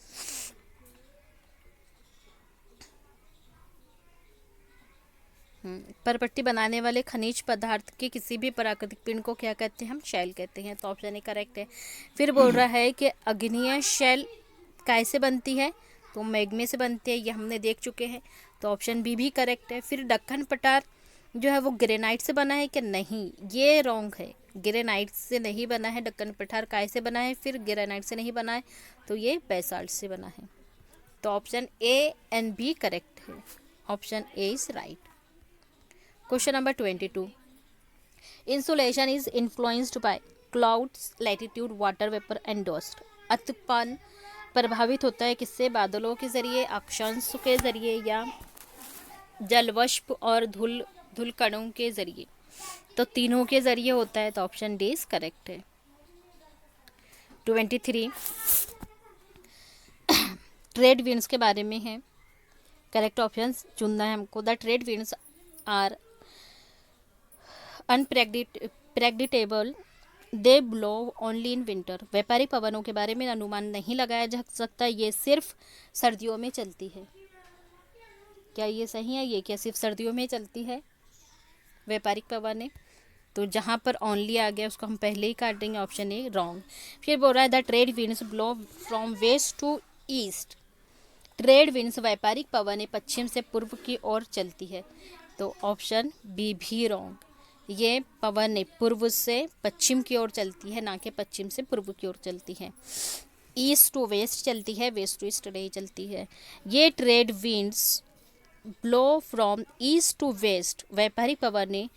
परपट्टी बनाने वाले खनिज पदार्थ के किसी भी प्राकृतिक पिंड को क्या कहते हैं? हम शैल कहते हैं। तो ऑप्शन ए करेक्ट है। फिर बोल रहा है कि अग्निय शैल कैसे बनती है? तो मैग्मे से बनती है, ये हमने देख चुके हैं। तो ऑप्शन बी भी करेक्ट है। फिर दक्कन पठार जो है वो ग्रेनाइट से बना है कि नहीं, ये रॉन्ग है। ग्रेनाइट से नहीं बना है। दक्कन पठार काय से बना है? फिर ग्रेनाइट से नहीं बना है, तो ये बेसाल्ट से बना है। तो option A and B correct है। Option A is right. Question number 22। Insulation is influenced by clouds, latitude, water vapour and dust. अतपान प्रभावित होता है किससे? बादलों के जरिए, अक्षांश के जरिए, या जलवष्प और धूल कणों के जरिए। तो तीनों के जरिए होता है। तो ऑप्शन डी इज करेक्ट है। 23 ट्रेड विंड्स के बारे में है। करेक्ट ऑप्शन चुनना है हमको। The trade winds are unpredictable, they blow only in winter. व्यापारिक पवनों के बारे में अनुमान नहीं लगाया जा सकता, ये सिर्फ सर्दियों में चलती है। क्या ये सही है? ये क्या सिर्फ सर्दियों में चलती है व्यापारिक पवनें? तो जहाँ पर ओनली आ गया उसको हम पहले ही काट देंगे। Option A wrong. फिर बोल रहा है the trade winds blow from west to east. Trade winds व्यापारिक पवनें पश्चिम से पूर्व की ओर चलती है। तो ऑप्शन बी भी रॉन्ग। ये पवनें पूर्व से पश्चिम की ओर चलती है, ना कि पश्चिम से पूर्व की ओर चलती है। ईस्ट टू वेस्ट चलती है, वेस्ट टू ईस्ट नहीं चलती है। ये trade winds blow from east to west, व्यापारिक पवनें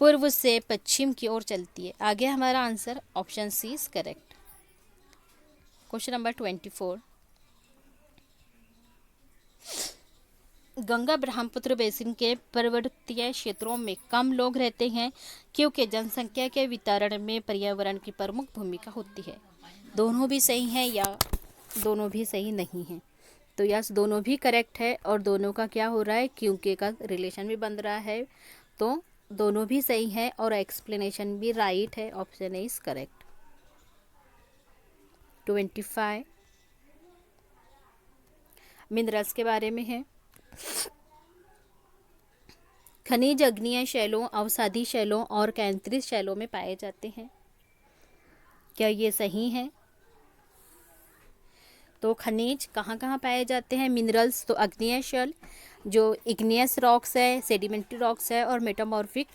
पूर्व से पश्चिम की ओर चलती है। आगे हमारा answer option C is correct. Question number 24। Ganga Brahmaputra basin के पर्वतीय क्षेत्रों में कम लोग रहते हैं क्योंकि जनसंख्या के वितरण में पर्यावरण की प्रमुख भूमिका होती है। दोनों भी सही हैं या दोनों भी सही नहीं हैं? तो यस, दोनों भी करेक्ट है। और दोनों का क्या हो रहा है? क्योंकि का रिलेशन भी बन रहा है। तो दोनों भी सही है और एक्सप्लेनेशन भी राइट है। Option A is correct. 25 minerals के बारे में है। खनिज अग्निय शैलों, अवसादी शैलों और केंद्रित शैलों में पाए जाते हैं। क्या ये सही है? तो खनिज कहाँ कहाँ पाए जाते हैं? मिनरल्स तो अग्निय शैल, जो इग्नियस रॉक्स है, सेडिमेंट्री रॉक्स है और मेटामॉर्फिक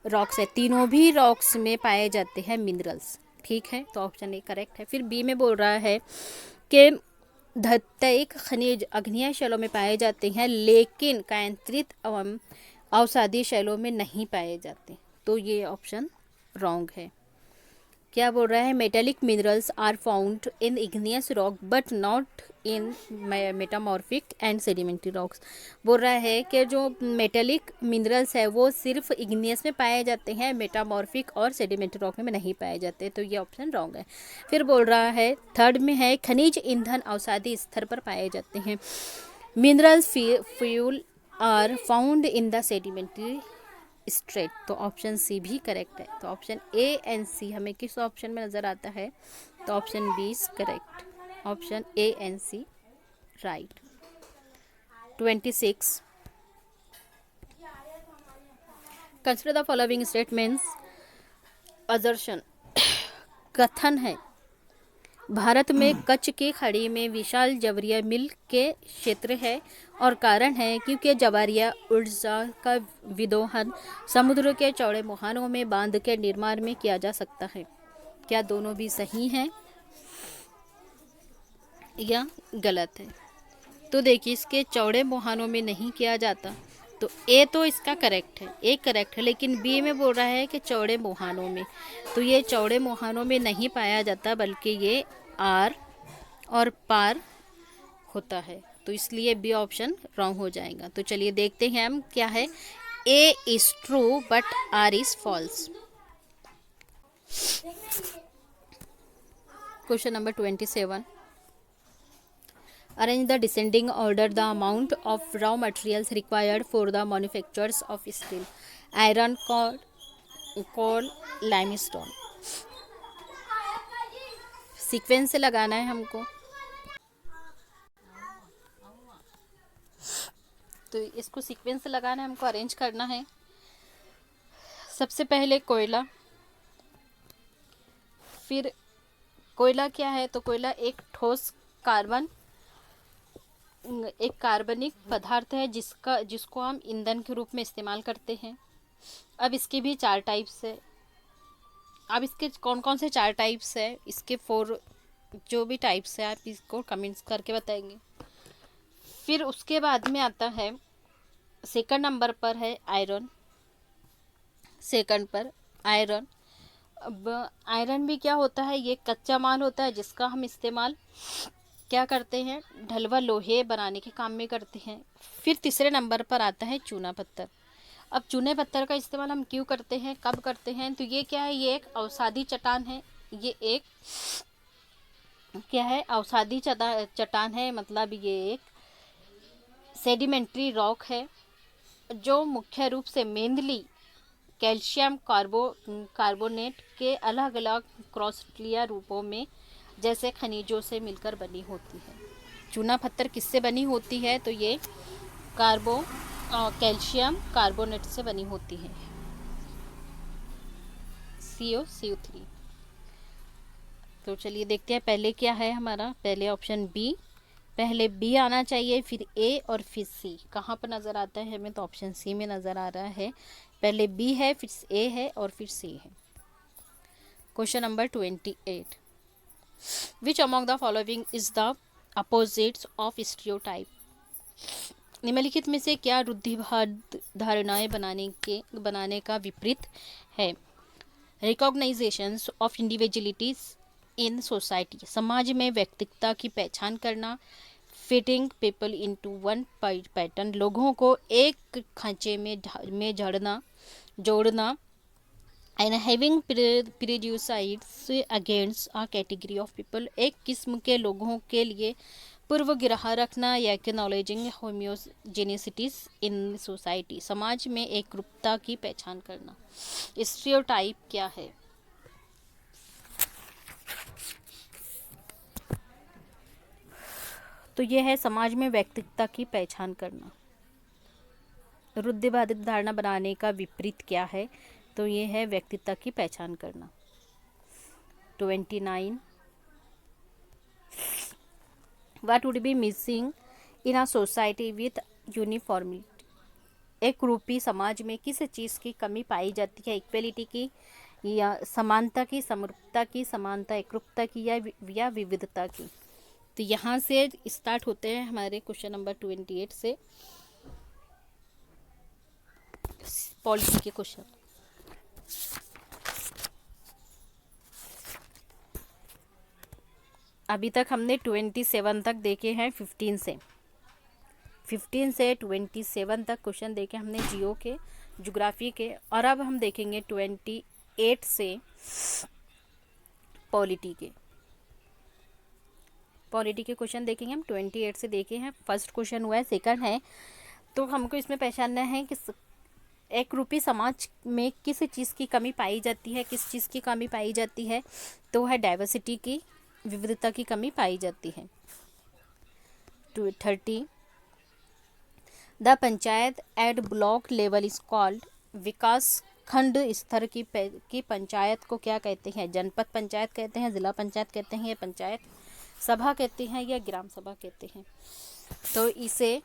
रॉक्स है, तीनों भी रॉक्स में पाए जाते हैं मिनरल्स। ठीक है, तो ऑप्शन ए करेक्ट है। फिर बी में बोल रहा है कि धात्विक खनिज अग्निय शैलों में पाए जाते हैं लेकिन केंद्रित एवं अवसादी शैलों में नहीं पाए जाते। तो ये ऑप्शन रॉन्ग है। क्या बोल रहा है? Metallic minerals are found in igneous rock but not in metamorphic and sedimentary rocks. बोल रहा है कि जो मेटेलिक मिनरल्स है वो सिर्फ इग्नियस में पाए जाते हैं, मेटामॉर्फिक और सेडिमेंट्री रॉक में नहीं पाए जाते। तो ये ऑप्शन रॉन्ग है। फिर बोल रहा है थर्ड में है खनिज ईंधन अवसादी स्तर पर पाए जाते हैं। Minerals fuel are found in the sedimentary strata. तो ऑप्शन सी भी करेक्ट है। तो ऑप्शन ए एंड सी हमें किस ऑप्शन में नज़र आता है? तो option B is correct. Option A and C right. 26 consider the following statements. Assertion कथन है भारत में कच्छ की खाड़ी में विशाल जवारिया मिल के क्षेत्र है और कारण है क्योंकि जवारिया ऊर्जा का विदोहन समुद्र के चौड़े मुहानों में बांध के निर्माण में किया जा सकता है। क्या दोनों भी सही हैं या गलत है? तो देखिए इसके चौड़े मुहानों में नहीं किया जाता, तो ए तो इसका करेक्ट है, ए करेक्ट है, लेकिन बी में बोल रहा है कि चौड़े मुहानों में, तो ये चौड़े मुहानों में नहीं पाया जाता, बल्कि ये आर और पार होता है, तो इसलिए बी ऑप्शन रॉन्ग हो जाएगा। तो चलिए देखते हैं हम क्या है। A is true but R is false. Question number 27, arrange the descending order the amount of raw materials required for the manufactures of steel, iron, coal, limestone। Sequence से लगाना है हमको, तो इसको सीक्वेंस से लगाना है हमको, अरेंज करना है। सबसे पहले कोयला, फिर कोयला क्या है, तो कोयला एक ठोस एक कार्बनिक पदार्थ है जिसको हम ईंधन के रूप में इस्तेमाल करते हैं। अब इसके भी 4 टाइप्स है। अब इसके कौन कौन से 4 टाइप्स है, इसके 4 जो भी टाइप्स है आप इसको कमेंट्स करके बताएंगे। फिर उसके बाद में आता है सेकंड नंबर पर है आयरन, सेकंड पर आयरन। अब आयरन भी क्या होता है, ये कच्चा माल होता है जिसका हम इस्तेमाल क्या करते हैं, ढलवा लोहे बनाने के काम में करते हैं। फिर तीसरे नंबर पर आता है चूना पत्थर। अब चूने पत्थर का इस्तेमाल हम क्यों करते हैं, कब करते हैं, तो ये क्या है, ये एक अवसादी चट्टान है, ये एक क्या है, अवसादी चट्टान है, मतलब ये एक सेडिमेंट्री रॉक है जो मुख्य रूप से मेनली कैल्शियम कार्बोनेट के अलग अलग क्रॉस्टलिया रूपों में जैसे खनिजों से मिलकर बनी होती है। चूना पत्थर किससे बनी होती है, तो ये कैल्शियम कार्बोनेट से बनी होती है, CO3। तो चलिए देखते हैं पहले क्या है हमारा, पहले ऑप्शन बी, पहले बी आना चाहिए, फिर ए और फिर सी। कहाँ पर नज़र आता है हमें, तो ऑप्शन सी में नज़र आ रहा है। पहले बी है, फिर ए है और फिर सी है। Question number 28, which among the following is the opposites of stereotype. निम्नलिखित में से क्या रूढ़िवाद धारणाएं बनाने का विपरीत है। रिकॉग्नाइजेशंस ऑफ इंडिविजुअलिटीज इन सोसाइटी, समाज में व्यक्तित्व की पहचान करना। Fitting people into one pattern, लोगों को एक खांचे में जोड़ना। And having prejudices against a category of people, एक किस्म के लोगों के लिए पूर्वग्रह रखना। या एक्नॉलेजिंग होमोजेनिसिटीज इन सोसाइटी, समाज में एक रूपता की पहचान करना। स्टीरियोटाइप क्या है, तो यह है समाज में व्यक्तित्व की पहचान करना। रूढ़िवादित धारणा बनाने का विपरीत क्या है, तो ये है व्यक्तित्व की पहचान करना। 29, what would be missing in a society with uniformity, एक रूपी समाज में किस चीज़ की कमी पाई जाती है, इक्वलिटी की या समानता की, समरूपता की, समानता एकरूपता की या विविधता की। तो यहाँ से स्टार्ट होते हैं हमारे क्वेश्चन नंबर 28 से पॉलिटी के क्वेश्चन। अभी तक हमने 27 तक देखे हैं, 15 से 27 तक क्वेश्चन देखे हमने जियो के, ज्योग्राफी के, और अब हम देखेंगे 28 से पॉलिटी के क्वेश्चन देखेंगे हम। 28 से देखे हैं, फर्स्ट क्वेश्चन हुआ है, सेकंड है, तो हमको इसमें पहचानना है कि एक रूपी समाज में किस चीज़ की कमी पाई जाती है, किस चीज़ की कमी पाई जाती है, तो है डाइवर्सिटी की, विविधता की कमी पाई जाती है। 30, the panchayat at block level is called, विकास खंड स्तर की पंचायत को क्या कहते हैं, जनपद पंचायत कहते हैं, जिला पंचायत कहते हैं, या पंचायत सभा कहते हैं, या ग्राम सभा कहते हैं। तो इसे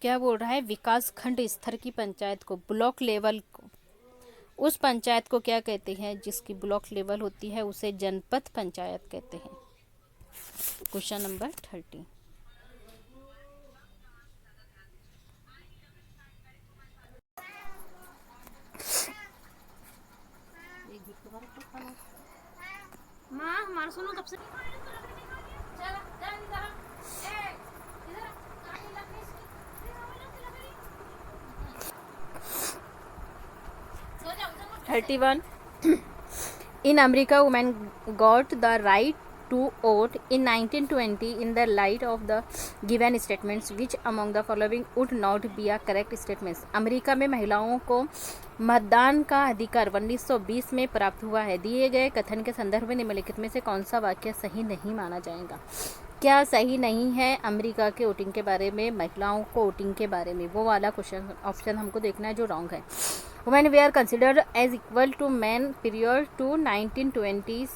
क्या बोल रहा है, विकास खंड स्तर की पंचायत को, ब्लॉक लेवल को, उस पंचायत को क्या कहते हैं जिसकी ब्लॉक लेवल होती है, उसे जनपद पंचायत कहते हैं। क्वेश्चन नंबर 30, सुनो कब से। Thirty one In America, women got the right to vote in 1920 in the light of the given statements. Which among the following would not be a correct statements? America में महिलाओं को मतदान का अधिकार 1920 में प्राप्त हुआ है। दिए गए कथन के संदर्भ में निम्नलिखित में से कौन सा वाक्य सही नहीं माना जाएगा? क्या सही नहीं है अमेरिका के वोटिंग के बारे में, महिलाओं को वोटिंग के बारे में? वो वाला क्वेश्चन ऑप्शन हमको देखना है जो रॉन्ग है। Women were considered as equal to man period to 1920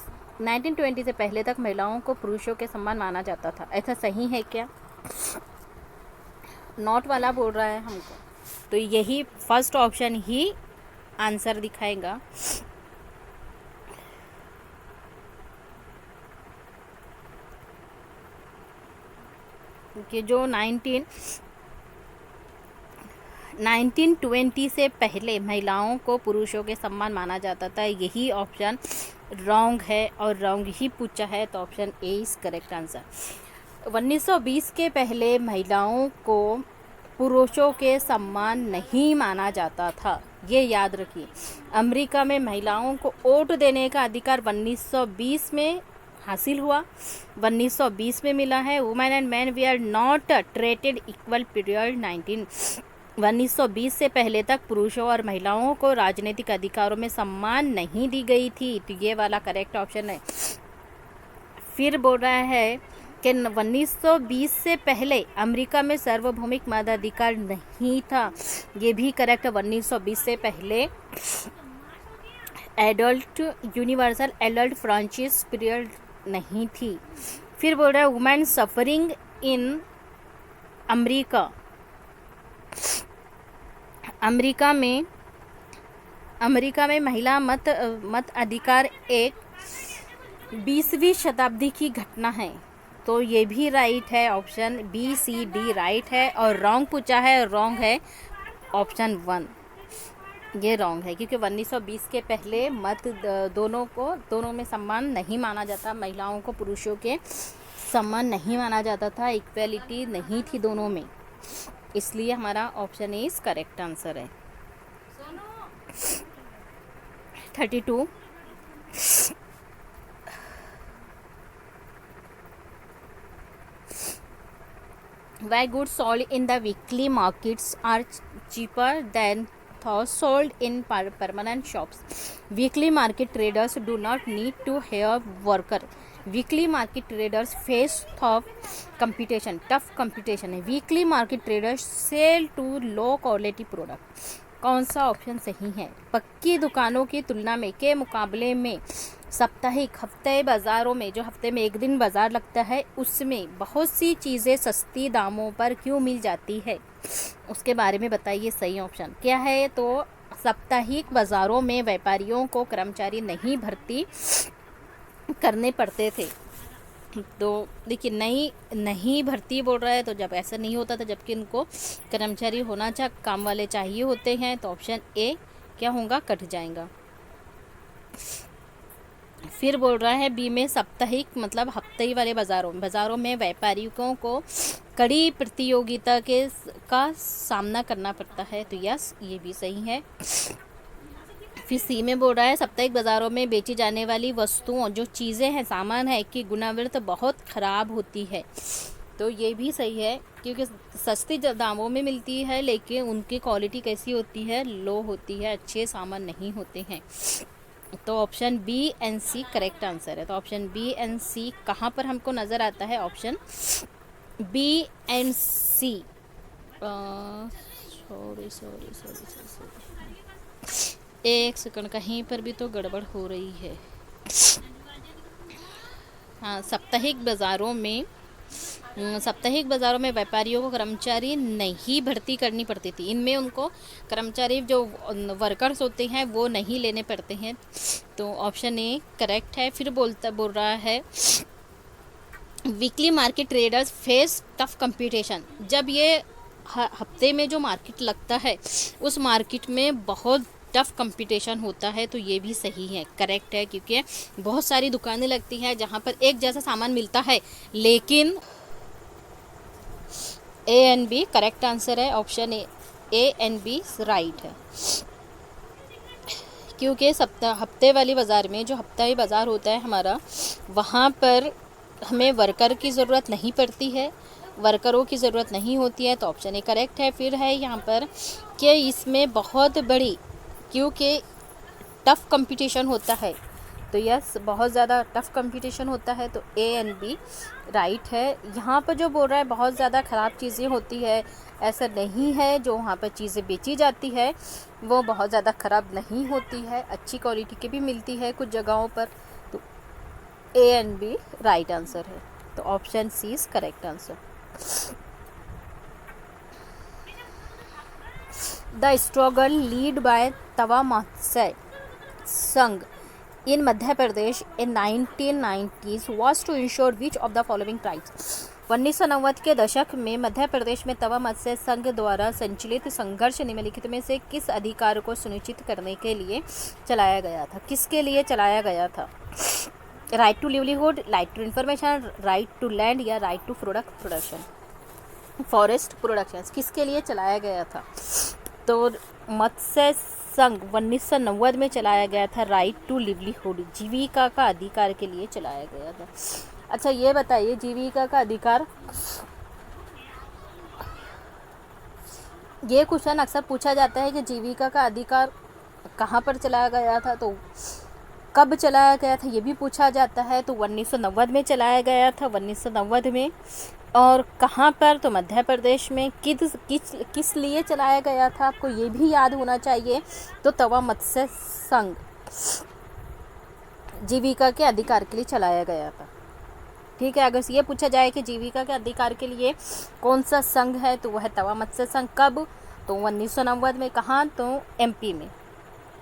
से पहले तक महिलाओं को पुरुषों के समान माना जाता था। ऐसा सही है क्या? नॉट वाला बोल रहा है हमको, तो यही फर्स्ट ऑप्शन ही आंसर दिखाएगा। कि जो 1920 से पहले महिलाओं को पुरुषों के समान माना जाता था, यही ऑप्शन रॉन्ग है और रॉन्ग ही पूछा है, तो option A is correct answer. 1920 के पहले महिलाओं को पुरुषों के समान नहीं माना जाता था, ये याद रखिए। अमेरिका में महिलाओं को वोट देने का अधिकार 1920 में हासिल हुआ, 1920 में मिला है। Women and man were not treated equal period 1920 से पहले तक पुरुषों और महिलाओं को राजनीतिक अधिकारों में सम्मान नहीं दी गई थी, तो ये वाला करेक्ट ऑप्शन है। फिर बोल रहा है कि 1920 से पहले अमेरिका में सार्वभौमिक मताधिकार नहीं था, ये भी करेक्ट है। 1920 से पहले adult universal adult franchise period नहीं थी। फिर बोल रहा है women suffering in America, America में महिला मत अधिकार एक 20वीं शताब्दी की घटना है, तो ये भी राइट है। Option B C D right है। और रॉन्ग पूछा है, रॉन्ग है ऑप्शन 1, ये रॉन्ग है, क्योंकि 1920 के पहले मत दोनों में सम्मान नहीं माना जाता, महिलाओं को पुरुषों के सम्मान नहीं माना जाता था, इक्वलिटी नहीं थी दोनों में, इसलिए हमारा ऑप्शन इज करेक्ट आंसर है। 32 Why goods sold in the weekly markets are cheaper than those sold in permanent shops? Weekly market traders do not need to hire worker. Weekly market traders face tough competition है। Weekly market traders sell to low quality product. कौन सा option सही है? पक्की दुकानों की तुलना में के मुकाबले में साप्ताहिक हफ्ते बाज़ारों में, जो हफ्ते में एक दिन बाज़ार लगता है, उसमें बहुत सी चीज़ें सस्ती दामों पर क्यों मिल जाती है, उसके बारे में बताइए। सही ऑप्शन क्या है? तो साप्ताहिक बाज़ारों में व्यापारियों को कर्मचारी नहीं भर्ती करने पड़ते थे, तो देखिए नहीं भर्ती बोल रहा है, तो जब ऐसा नहीं होता था, जबकि इनको कर्मचारी होना काम वाले चाहिए होते हैं, तो ऑप्शन ए क्या होगा? कट जाएगा। फिर बोल रहा है बी में साप्ताहिक मतलब हफ्ते वाले बाज़ारों में व्यापारियों को कड़ी प्रतियोगिता का सामना करना पड़ता है, तो यस ये भी सही है। फिर सी में बोल रहा है साप्ताहिक बाज़ारों में बेची जाने वाली वस्तुओं, जो चीज़ें हैं, सामान है, की गुणवत्ता बहुत ख़राब होती है, तो ये भी सही है, क्योंकि सस्ती दामों में मिलती है, लेकिन उनकी क्वालिटी कैसी होती है? लो होती है, अच्छे सामान नहीं होते हैं, तो option B and C correct answer है। तो ऑप्शन बी एंड सी कहाँ पर हमको नज़र आता है? Option B and C. Sorry एक सेकंड, कहीं पर भी तो गड़बड़ हो रही है। हाँ, साप्ताहिक बाज़ारों में व्यापारियों को कर्मचारी नहीं भर्ती करनी पड़ती थी, इनमें उनको कर्मचारी जो वर्कर्स होते हैं वो नहीं लेने पड़ते हैं, तो ऑप्शन ए करेक्ट है। फिर बोल रहा है weekly market traders face tough competition, जब ये हफ्ते में जो मार्केट लगता है उस मार्केट में बहुत टफ कंपटीशन होता है, तो ये भी सही है, करेक्ट है, क्योंकि बहुत सारी दुकानें लगती हैं जहाँ पर एक जैसा सामान मिलता है, लेकिन A and B correct answer है, option A and B right है। क्योंकि हफ्ते वाली बाज़ार में, जो हफ्ताई बाज़ार होता है हमारा, वहाँ पर हमें वर्कर की ज़रूरत नहीं पड़ती है, वर्करों की ज़रूरत नहीं होती है, तो ऑप्शन ए करेक्ट है। फिर है यहाँ पर कि इसमें बहुत बड़ी, क्योंकि टफ़ कंपटीशन होता है, तो यस बहुत ज़्यादा टफ़ कंपटीशन होता है, तो ए एंड बी राइट है। यहाँ पर जो बोल रहा है बहुत ज़्यादा ख़राब चीज़ें होती है, ऐसा नहीं है, जो वहाँ पर चीज़ें बेची जाती है वो बहुत ज़्यादा ख़राब नहीं होती है, अच्छी क्वालिटी की भी मिलती है कुछ जगहों पर, तो A and B right answer है, तो option C is correct answer. The struggle led by Tawa Matsya Sangh in Madhya Pradesh in 1990s was to ensure which of the following tribes। 1990 के दशक में मध्य प्रदेश में तवा मत्स्य संघ द्वारा संचालित संघर्ष निम्नलिखित में से किस अधिकार को सुनिश्चित करने के लिए चलाया गया था? किसके लिए चलाया गया था? Right to livelihood, right to information, right to land या right to production, forest production, किसके लिए चलाया गया था? तो मत्स्य संघ 1990 में चलाया गया था, राइट टू लिवलीहुड, जीविका का अधिकार के लिए चलाया गया था। अच्छा ये बताइए, जीविका का अधिकार, ये क्वेश्चन अक्सर पूछा जाता है कि जीविका का अधिकार कहाँ पर चलाया गया था, तो कब चलाया गया था ये भी पूछा जाता है। तो 1990 में चलाया गया था, 1990 में, और कहाँ पर? तो मध्य प्रदेश में। किस लिए चलाया गया था आपको ये भी याद होना चाहिए। तो तवा मत्स्य संघ जीविका के अधिकार के लिए चलाया गया था, ठीक है। अगर ये पूछा जाए कि जीविका के अधिकार के लिए कौन सा संघ है, तो वह है तवा मत्स्य संघ। कब? तो 1990 में। कहाँ? तो एमपी में।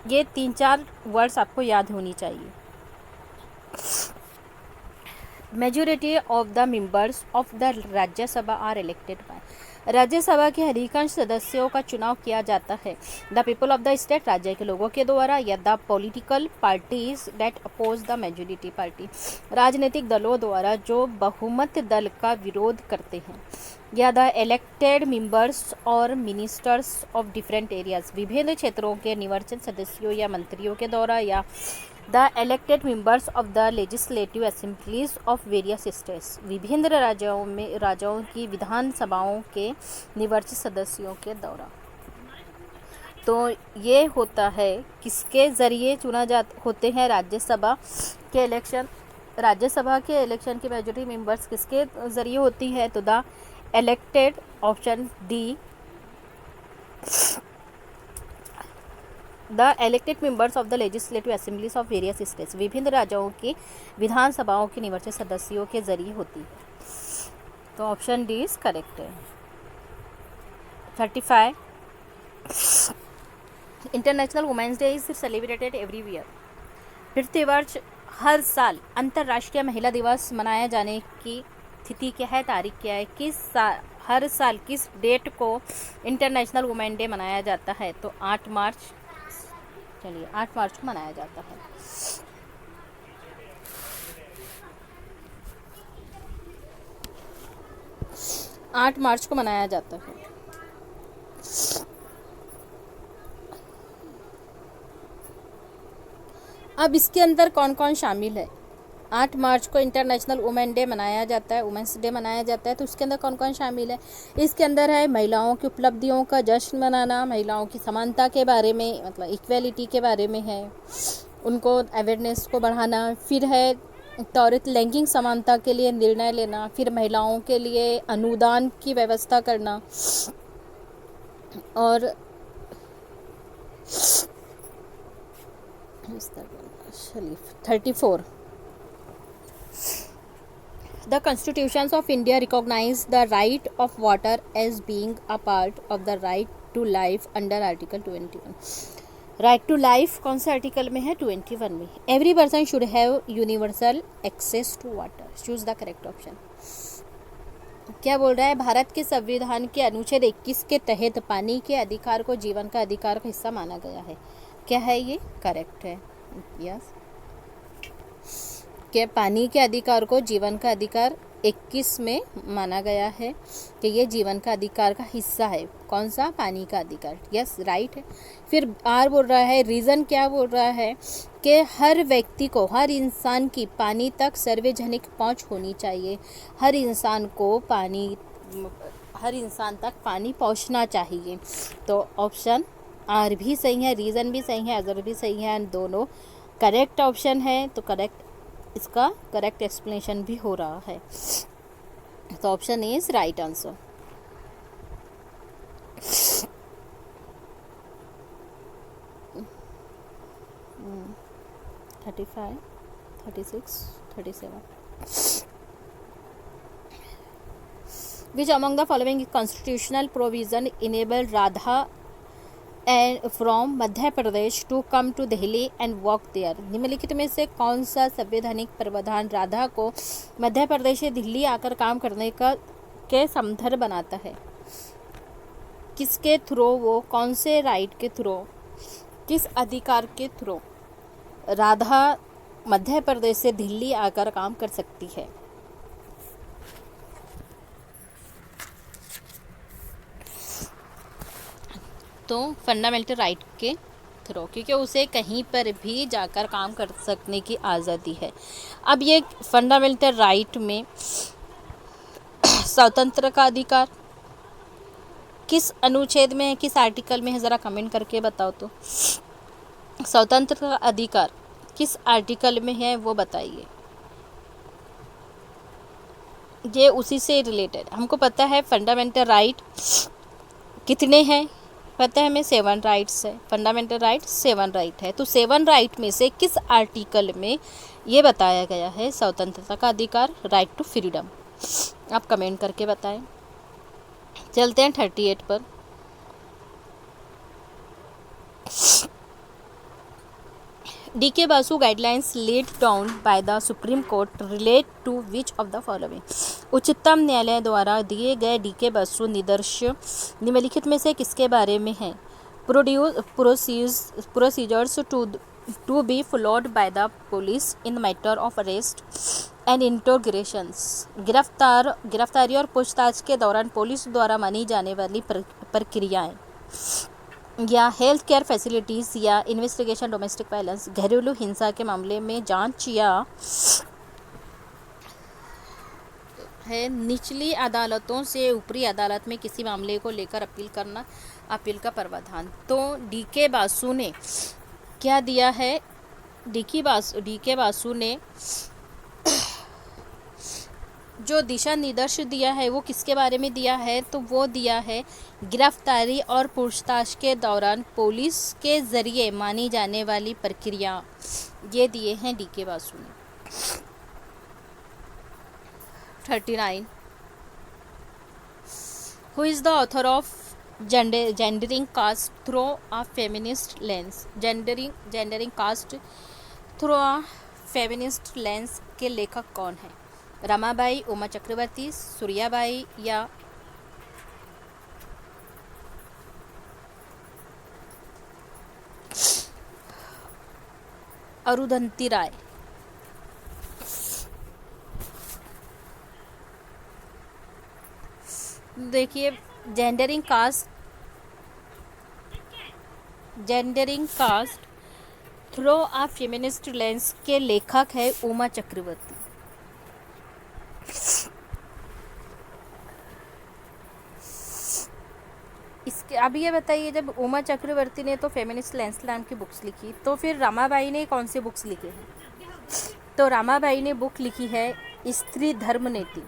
ये 3-4 वर्ड्स आपको याद होनी चाहिए। Majority of the members of the Rajya Sabha are elected by, Rajya Sabha के अधिकांश सदस्यों का चुनाव किया जाता है the people of the state, राज्य के लोगों के द्वारा, या the political parties that oppose the majority party, राजनीतिक दलों द्वारा जो बहुमत दल का विरोध करते हैं, या द इलेक्टेड मेंबर्स और मिनिस्टर्स ऑफ डिफरेंट एरियाज, विभिन्न क्षेत्रों के निर्वाचित सदस्यों या मंत्रियों के द्वारा, या the elected members of the legislative assemblies of various states, विभिन्न राज्यों की विधानसभाओं के निर्वाचित सदस्यों के द्वारा। तो ये होता है किसके ज़रिए चुना होते हैं राज्यसभा के इलेक्शन। राज्यसभा के इलेक्शन की मेजॉरिटी मेंबर्स किसके ज़रिए होती है? तो the elected, option D, the elected members of the legislative assemblies of various states, विभिन्न राज्यों की विधानसभाओं के निर्वाचित सदस्यों के जरिए होती है। तो ऑप्शन डी इज करेक्ट है। 35 international women's day is celebrated every year. प्रतिवर्ष हर साल अंतर्राष्ट्रीय महिला दिवस मनाया जाने की तिथि क्या है, तारीख क्या है? हर साल किस डेट को इंटरनेशनल वुमेन डे मनाया जाता है? तो 8 मार्च, चलिए 8 मार्च को मनाया जाता है। आठ मार्च को मनाया जाता है। अब इसके अंदर कौन कौन शामिल है? 8 मार्च को इंटरनेशनल वुमेन डे मनाया जाता है, वुमेंस डे मनाया जाता है, तो उसके अंदर कौन कौन शामिल है? इसके अंदर है महिलाओं की उपलब्धियों का जश्न मनाना, महिलाओं की समानता के बारे में, मतलब इक्वेलिटी के बारे में है, उनको अवेयरनेस को बढ़ाना, फिर है त्वरित लैंगिक समानता के लिए निर्णय लेना, फिर महिलाओं के लिए अनुदान की व्यवस्था करना, और 34 The constitutions of India recognize the right of water as being a part of the right to life under Article 21. Right to life कौन से आर्टिकल में है? 21 में। Every person should have universal access to water, choose the correct option. क्या बोल रहा है? भारत के संविधान के अनुच्छेद 21 के तहत पानी के अधिकार को जीवन का अधिकार का हिस्सा माना गया है। क्या है ये? करेक्ट है। यस। कि पानी के अधिकार को जीवन का अधिकार 21 में माना गया है कि ये जीवन का अधिकार का हिस्सा है। कौन सा? पानी का अधिकार। यस, राइट है। फिर आर बोल रहा है, रीज़न क्या बोल रहा है कि हर व्यक्ति को, हर इंसान की पानी तक सार्वजनिक पहुंच होनी चाहिए। हर इंसान को पानी, हर इंसान तक पानी पहुंचना चाहिए। तो ऑप्शन आर भी सही है, रीज़न भी सही है, अदर भी सही है, एंड दोनों करेक्ट ऑप्शन है। तो करेक्ट, इसका करेक्ट एक्सप्लेनेशन भी हो रहा है। तो option A is right answer. Hmm, 35, 36, 37. Which among the following constitutional provision enable Radha and from Madhya Pradesh to come to Delhi and work there? निम्नलिखित में से कौन सा संवैधानिक प्रावधान राधा को मध्य प्रदेश से दिल्ली आकर काम करने का के समर्थन बनाता है? किसके थ्रू, वो कौन से राइट के थ्रू, किस अधिकार के थ्रू राधा मध्य प्रदेश से दिल्ली आकर काम कर सकती है? तो फंडामेंटल राइट के थ्रू, क्योंकि उसे कहीं पर भी जाकर काम कर सकने की आज़ादी है। अब ये फंडामेंटल राइट में स्वतंत्र का अधिकार किस अनुच्छेद में है, किस आर्टिकल में है, ज़रा कमेंट करके बताओ। तो स्वतंत्र का अधिकार किस आर्टिकल में है वो बताइए। ये उसी से रिलेटेड, हमको पता है फंडामेंटल राइट कितने हैं, पता है हमें 7 राइट्स है। फंडामेंटल राइट 7 राइट है। तो 7 राइट में से किस आर्टिकल में ये बताया गया है स्वतंत्रता का अधिकार, राइट टू फ्रीडम? आप कमेंट करके बताएं। चलते हैं 38 पर। DK Basu guidelines laid down by the Supreme Court relate to which of the following? उच्चतम न्यायालय द्वारा दिए गए DK बासु निर्देश निम्नलिखित में से किसके बारे में है? Procedures to be followed by the police in matter of arrest and interrogations, गिरफ्तारी और पूछताछ के दौरान पुलिस द्वारा मानी जाने वाली प्रक्रियाएं, या हेल्थ केयर फैसिलिटीज़, या इन्वेस्टिगेशन डोमेस्टिक वायलेंस, घरेलू हिंसा के मामले में जांच, या है निचली अदालतों से ऊपरी अदालत में किसी मामले को लेकर अपील करना, अपील का प्रावधान। तो DK बासु ने क्या दिया है? DK बासु ने जो दिशा निर्देश दिया है वो किसके बारे में दिया है? तो वो दिया है गिरफ्तारी और पूछताछ के दौरान पुलिस के जरिए मानी जाने वाली प्रक्रिया, ये दिए हैं DK बासु ने। 39. Who is the author of gendering caste through a feminist lens? gendering caste through a feminist lens के लेखक कौन है? रमाबाई, उमा चक्रवर्ती, सूर्याबाई, या अरुंधति राय? देखिए, gendering caste through a feminist lens के लेखक है उमा चक्रवर्ती। इसके अब ये बताइए, जब उमा चक्रवर्ती ने तो फेमिनिस्ट लेंस नाम की बुक्स लिखी, तो फिर रमाबाई ने कौन सी बुक्स लिखी हैं? तो रमाबाई ने बुक लिखी है स्त्री धर्म नीति।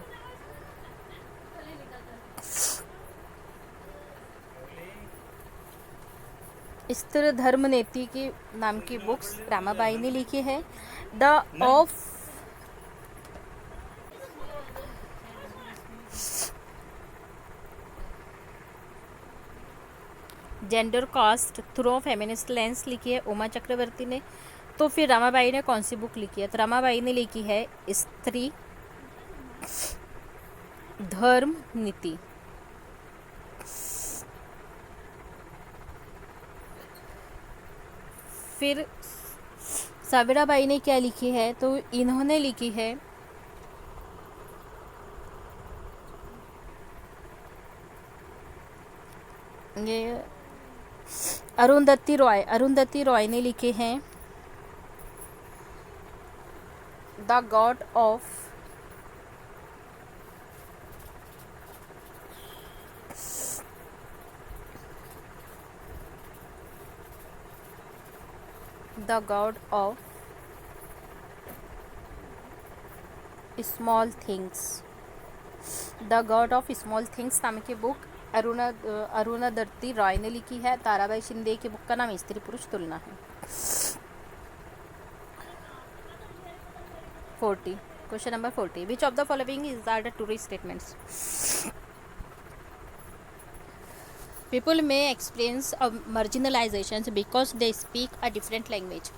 स्त्री धर्म नीति की नाम की बुक्स रमाबाई ने लिखी है। The of gender cast through feminist lens लिखी है उमा चक्रवर्ती ने। तो फिर रमाबाई ने कौन सी बुक लिखी है? तो रमाबाई ने लिखी है स्त्री धर्म नीति। फिर साविराबाई ने क्या लिखी है, तो इन्होंने लिखी है ये अरुंधति रॉय ने लिखे हैं the God of the God of small things, the God of small things नाम की बुक अरुणधति रॉय ने लिखी है। ताराबाई शिंदे की बुक का नाम स्त्री पुरुष तुलना है। 40 question number 40 which of the following is are the tourist statements. People may experience marginalization because they speak a different language.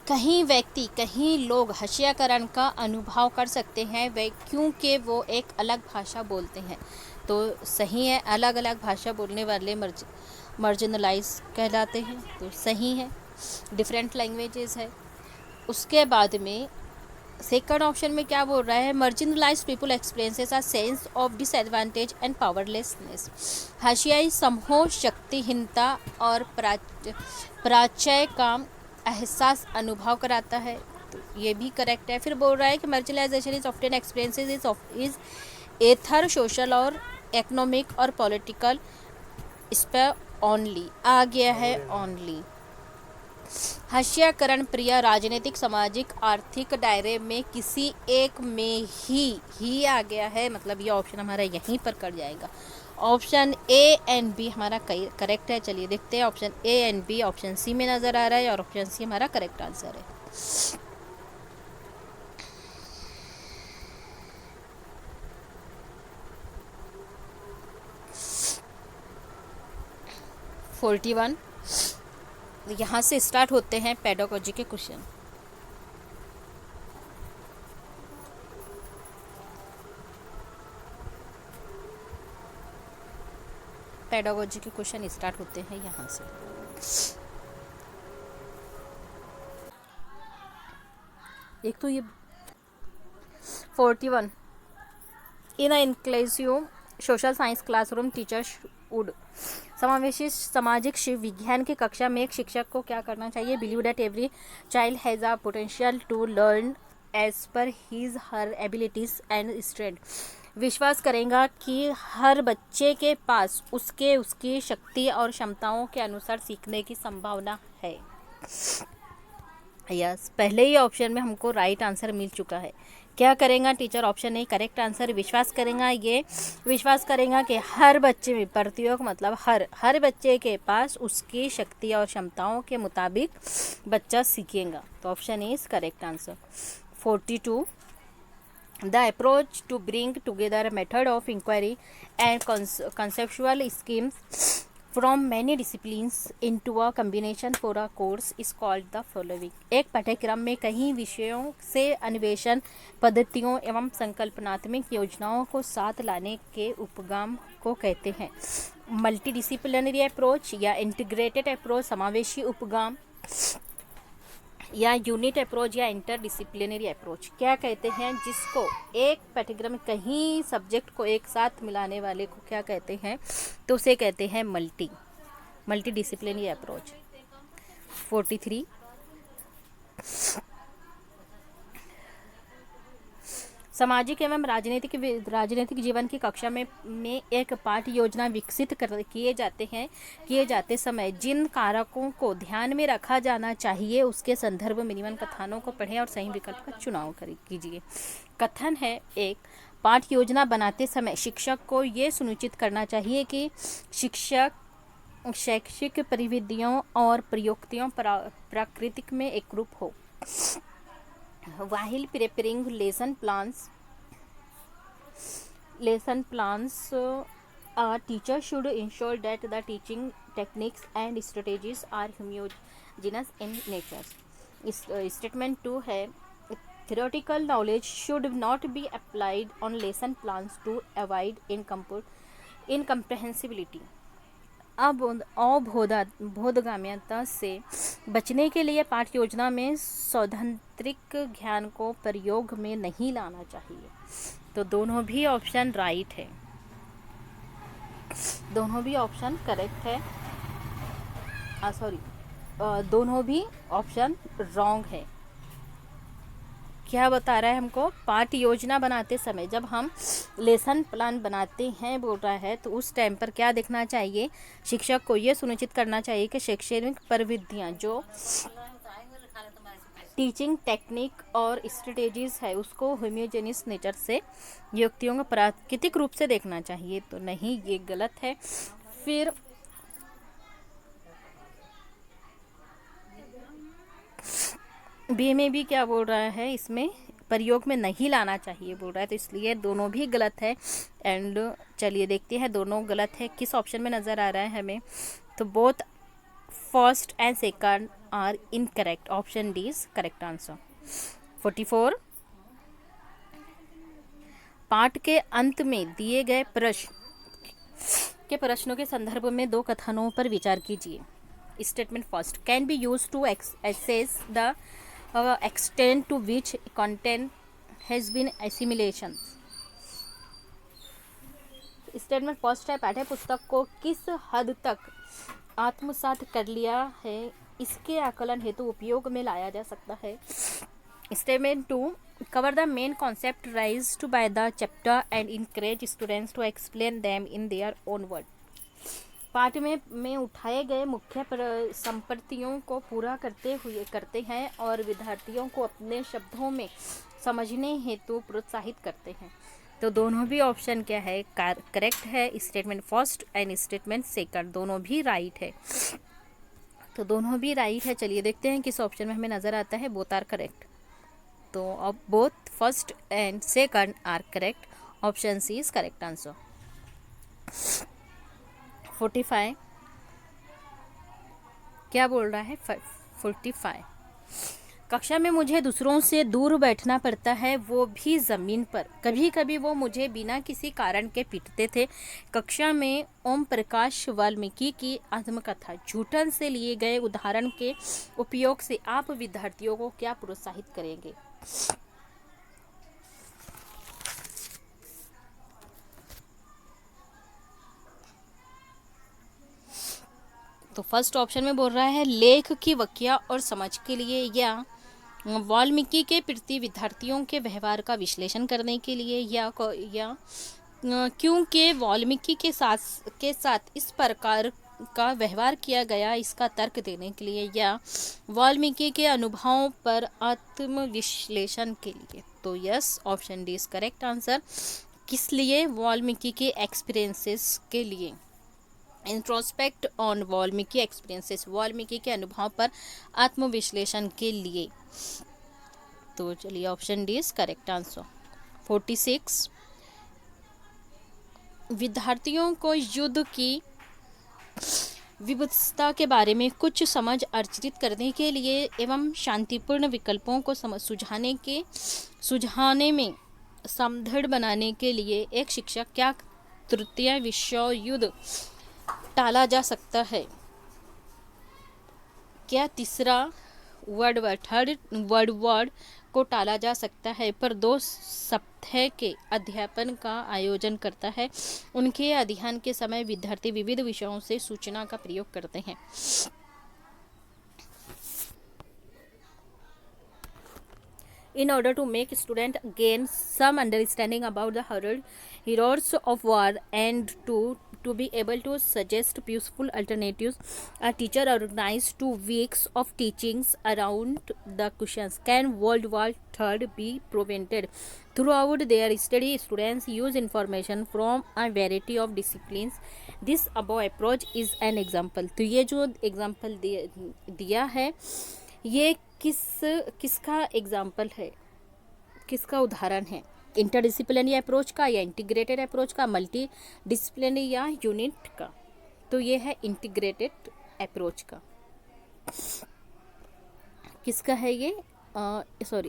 कहीं व्यक्ति, कहीं लोग हशियाकरण का अनुभव कर सकते हैं वे क्योंकि वो एक अलग भाषा बोलते हैं। तो सही है, अलग अलग भाषा बोलने वाले मार्जिनलाइज कहलाते हैं, तो सही है, डिफरेंट लैंग्वेजेस है। उसके बाद में सेकंड ऑप्शन में क्या बोल रहा है, marginalised people experiences a sense of disadvantage and powerlessness. हाशियाई समूह शक्तिहीनता और प्राच्य का एहसास अनुभव कराता है, तो ये भी करेक्ट है। फिर बोल रहा है कि marginalization is often experiences is either social और इकोनॉमिक और पॉलिटिकल इस पर ओनली आ गया है ओनली। हशियाकरण प्रिय राजनीतिक, सामाजिक, आर्थिक दायरे में किसी एक में ही आ गया है, मतलब ये ऑप्शन हमारा यहीं पर कट जाएगा। ऑप्शन ए एंड बी हमारा करेक्ट है। चलिए देखते हैं option A and B option C में नज़र आ रहा है और ऑप्शन सी हमारा करेक्ट आंसर है। फोर्टी वन यहाँ से स्टार्ट होते हैं पेडागोजी के क्वेश्चन। पेडागोजी के क्वेश्चन स्टार्ट होते हैं यहाँ से। एक तो ये 41 in a inclusive social science classroom teachers would. समावेशी सामाजिक शिव विज्ञान की कक्षा में एक शिक्षक को क्या करना चाहिए, believe that every child has a potential to learn as per his her abilities and strength. विश्वास करेगा कि हर बच्चे के पास उसकी शक्ति और क्षमताओं के अनुसार सीखने की संभावना है। यस, पहले ही ऑप्शन में हमको राइट आंसर मिल चुका है। क्या करेगा teacher, option A correct answer. विश्वास करेगा कि हर बच्चे में, प्रत्योग मतलब हर बच्चे के पास उसकी शक्ति और क्षमताओं के मुताबिक बच्चा सीखेगा, तो option A is correct answer. 42 the approach to bring together method of inquiry and conceptual schemes from many disciplines into a combination for a course is called the following। एक पाठ्यक्रम में कई विषयों से अन्वेषण पद्धतियों एवं संकल्पनात्मक योजनाओं को साथ लाने के उपगम को कहते हैं। मल्टीडिसिप्लिनरी अप्रोच या इंटीग्रेटेड अप्रोच, समावेशी उपगम, या यूनिट अप्रोच या इंटरडिसिप्लिनरी अप्रोच क्या कहते हैं, जिसको एक पाठ्यक्रम में कहीं सब्जेक्ट को एक साथ मिलाने वाले को क्या कहते हैं, तो उसे कहते हैं मल्टीडिसिप्लिनरी अप्रोच। 43 सामाजिक एवं राजनीतिक जीवन की कक्षा में एक पाठ योजना विकसित किए जाते समय जिन कारकों को ध्यान में रखा जाना चाहिए उसके संदर्भ में निम्न कथनों को पढ़ें और सही विकल्प का चुनाव कीजिए। कथन है, एक, पाठ योजना बनाते समय शिक्षक को ये सुनिश्चित करना चाहिए कि शिक्षक शैक्षिक परिविधियों और प्रयुक्तियों प्राकृतिक में एकरूप हो। While preparing lesson plans, a teacher should ensure that the teaching techniques and strategies are homogeneous in nature. Statement 2 है, theoretical knowledge should not be applied on lesson plans to avoid incomprehensibility. अबोधगम्यता से बचने के लिए पाठ्य योजना में सैद्धांतिक ज्ञान को प्रयोग में नहीं लाना चाहिए। तो दोनों भी ऑप्शन राइट है, दोनों भी ऑप्शन करेक्ट है। दोनों भी ऑप्शन रॉन्ग है। क्या बता रहा है हमको, पाठ्य योजना बनाते समय जब हम लेसन प्लान बनाते हैं बोल रहा है, तो उस टाइम पर क्या देखना चाहिए, शिक्षक को ये सुनिश्चित करना चाहिए कि शैक्षणिक प्रविधियाँ जो टीचिंग टेक्निक और स्ट्रेटेजीज है उसको होमोजेनियस नेचर से युक्तियों को प्राकृतिक रूप से देखना चाहिए। तो नहीं, ये गलत है। फिर बी में भी क्या बोल रहा है, इसमें प्रयोग में नहीं लाना चाहिए बोल रहा है, तो इसलिए दोनों भी गलत है। एंड चलिए देखते हैं दोनों गलत है किस ऑप्शन में नज़र आ रहा है हमें। तो both first and second are incorrect, option D is correct answer. 44, पाठ के अंत में दिए गए प्रश्नों के संदर्भ में दो कथनों पर विचार कीजिए। Statement first, can be use to assess the extent to which content has been assimilation। Statement first है, पाठ्य पुस्तक को किस हद तक आत्मसात कर लिया है इसके आकलन हेतु उपयोग में लाया जा सकता है। Statement two, cover the main concept raised by the chapter and encourage students to explain them in their own word. पाठ में उठाए गए मुख्य संपत्तियों को पूरा करते हैं और विद्यार्थियों को अपने शब्दों में समझने हेतु प्रोत्साहित करते हैं। तो दोनों भी ऑप्शन क्या है, करेक्ट है। Statement first and statement second दोनों भी राइट है। तो दोनों भी राइट है। चलिए देखते हैं किस ऑप्शन में हमें नज़र आता है बोथ आर करेक्ट। तो अब both first and second are correct, option C is correct answer. 45 क्या बोल रहा है, 45, कक्षा में मुझे दूसरों से दूर बैठना पड़ता है, वो भी ज़मीन पर। कभी कभी वो मुझे बिना किसी कारण के पीटते थे। कक्षा में ओम प्रकाश वाल्मीकि की आत्मकथा झूठन से लिए गए उदाहरण के उपयोग से आप विद्यार्थियों को क्या प्रोत्साहित करेंगे। तो फर्स्ट ऑप्शन में बोल रहा है लेख की व्याख्या और समझ के लिए, या वाल्मीकि के प्रति विद्यार्थियों के व्यवहार का विश्लेषण करने के लिए, या क्योंकि वाल्मीकि के साथ इस प्रकार का व्यवहार किया गया इसका तर्क देने के लिए, या वाल्मीकि के अनुभवों पर आत्मविश्लेषण के लिए। तो yes, option D is correct answer. किस लिए, वाल्मीकि के एक्सपीरियंसेस के लिए। Introspect on Valmiki experiences, Valmiki के अनुभव पर आत्मविश्लेषण के लिए। तो चलिए option D is correct answer. 46, विद्यार्थियों को युद्ध की विविधता के बारे में कुछ समझ अर्जित करने के लिए एवं शांतिपूर्ण विकल्पों को सुझाने में समृद्ध बनाने के लिए एक शिक्षक क्या तृतीय विश्व युद्ध टाला जा सकता है। क्या तीसरा थर्ड वर्ल्ड वॉर को टाला जा सकता है, पर 2 सप्ताह के अध्यापन का आयोजन करता है। उनके अध्ययन के समय विद्यार्थी विविध विषयों से सूचना का प्रयोग करते हैं। In order to make student gain some understanding about the horrors of war and to be able to suggest useful alternatives, a teacher organized 2 weeks of teachings around the questions, can World War III be prevented? Throughout their study, students use information from a variety of disciplines. This above approach is an example. तो ये जो example दिया है ये किसका example है, किसका उदाहरण है, इंटरडिसिप्लिनरी अप्रोच का या इंटीग्रेटेड अप्रोच का, मल्टी डिसिप्लिनरी या यूनिट का। तो ये है इंटीग्रेटेड अप्रोच का। किसका है ये,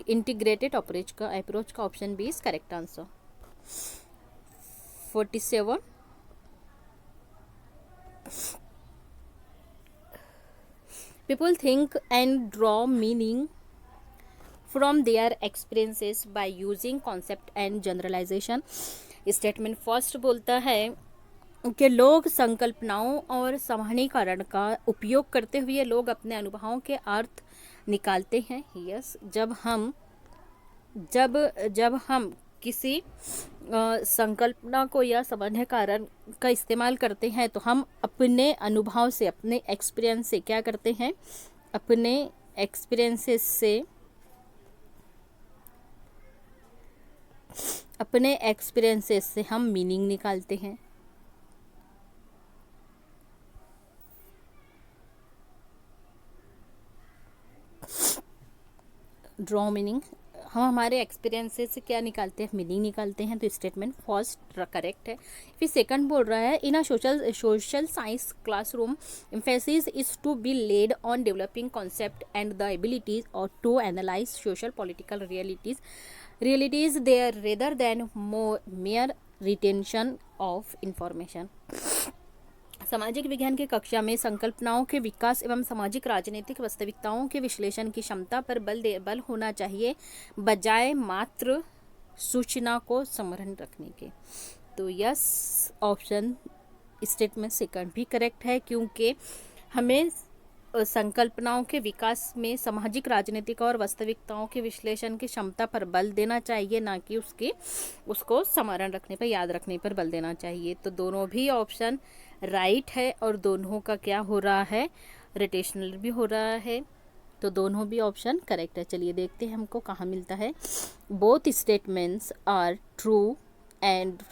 इंटीग्रेटेड अप्रोच का option B is correct answer. 47, people think and draw meaning from their experiences by using concept and generalization. Statement first बोलता है कि लोग संकल्पनाओं और सामान्यीकरण का उपयोग करते हुए लोग अपने अनुभवों के अर्थ निकालते हैं। यस, जब हम किसी संकल्पना को या सामान्य कारण का इस्तेमाल करते हैं तो हम अपने अनुभव से, अपने एक्सपीरियंस से क्या करते हैं, अपने एक्सपीरियंसेस से हम मीनिंग निकालते हैं। ड्रॉ मीनिंग, हम हमारे एक्सपीरियंसेस से क्या निकालते हैं, मीनिंग निकालते हैं। तो स्टेटमेंट फर्स्ट करेक्ट है। फिर सेकंड बोल रहा है in a social science classroom emphasis is to be laid on developing concept and the abilities और to analyse social political realities there rather than mere retention of information. सामाजिक विज्ञान की कक्षा में संकल्पनाओं के विकास एवं सामाजिक राजनीतिक वास्तविकताओं के विश्लेषण की क्षमता पर बल होना चाहिए, बजाय मात्र सूचना को स्मरण रखने के। तो यस, ऑप्शन स्टेटमेंट सेकंड भी करेक्ट है, क्योंकि हमें संकल्पनाओं के विकास में सामाजिक राजनीतिक और वास्तविकताओं के विश्लेषण की क्षमता पर बल देना चाहिए, ना कि उसको स्मरण रखने पर, याद रखने पर बल देना चाहिए। तो दोनों भी ऑप्शन राइट है और दोनों का क्या हो रहा है, रोटेशनल भी हो रहा है। तो दोनों भी ऑप्शन करेक्ट है। चलिए देखते हैं हमको कहाँ मिलता है। Both statements are true and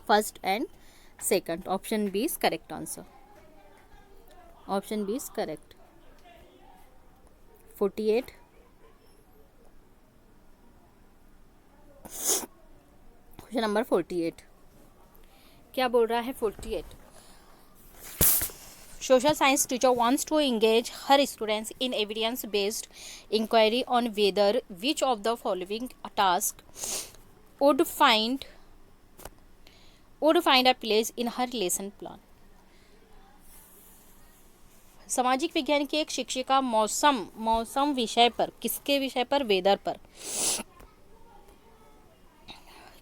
first and second. Option B is correct answer. Option B is correct. 48। Question number 48 क्या बोल रहा है? 48 social science teacher wants to engage her students in evidence based inquiry on whether which of the following task would find a place in her lesson plan। सामाजिक विज्ञान की एक शिक्षिका मौसम विषय पर, किसके विषय पर? वेदर पर।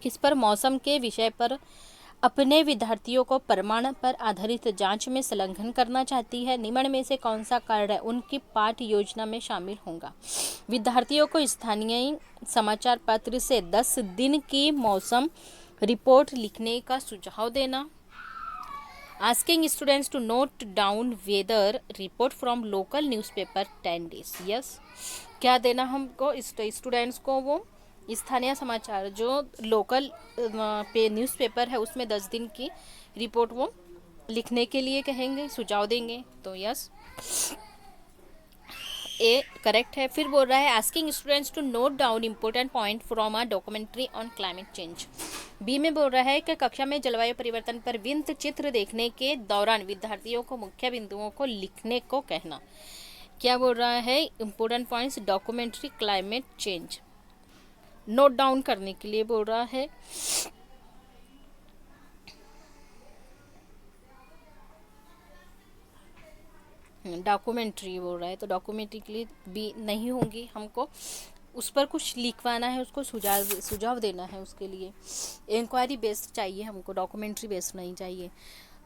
किस पर? मौसम के विषय पर अपने विद्यार्थियों को प्रमाण पर आधारित जांच में संलग्न करना चाहती है। निम्न में से कौन सा कार्य उनकी पाठ्य योजना में शामिल होगा? विद्यार्थियों को स्थानीय समाचार पत्र से 10 दिन की मौसम रिपोर्ट लिखने का सुझाव देना। Asking students to note down weather report from local newspaper 10 days। Yes, क्या देना हमको? स्टूडेंट्स को वो स्थानीय समाचार जो लोकल पे न्यूज़पेपर है उसमें 10 दिन की रिपोर्ट वो लिखने के लिए कहेंगे, सुझाव देंगे। तो यस, ए करेक्ट है। फिर बोल रहा है asking students to note down important point from a documentary on climate change. B में बोल रहा है कि कक्षा में जलवायु परिवर्तन पर वृत्त चित्र देखने के दौरान विद्यार्थियों को मुख्य बिंदुओं को लिखने को कहना। क्या बोल रहा है? Important points documentary climate change note down करने के लिए बोल रहा है। डॉक्यूमेंट्री बोल रहा है, तो डॉक्यूमेंट्री के लिए भी नहीं होंगी, हमको उस पर कुछ लिखवाना है, उसको सुझाव देना है, उसके लिए इंक्वायरी बेस्ड चाहिए हमको, डॉक्यूमेंट्री बेस्ड नहीं चाहिए।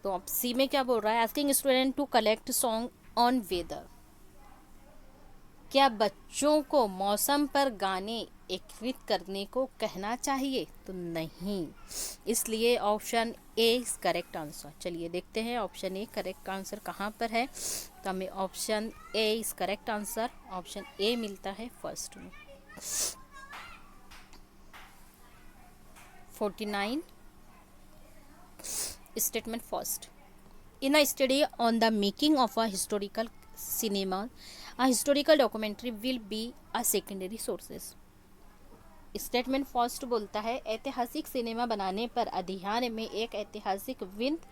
तो अब सी में क्या बोल रहा है? Asking student to collect song on weather. क्या बच्चों को मौसम पर गाने एकत्रित करने को कहना चाहिए? तो नहीं, इसलिए option A is correct answer. चलिए देखते हैं ऑप्शन ए करेक्ट आंसर कहाँ पर है। तो हमें option A is correct answer, option A मिलता है फर्स्ट में। 49 statement first in a study on the making of a historical cinema a historical documentary will be a secondary sources। Statement first बोलता है ऐतिहासिक सिनेमा बनाने पर अध्ययन में एक ऐतिहासिक वृत्त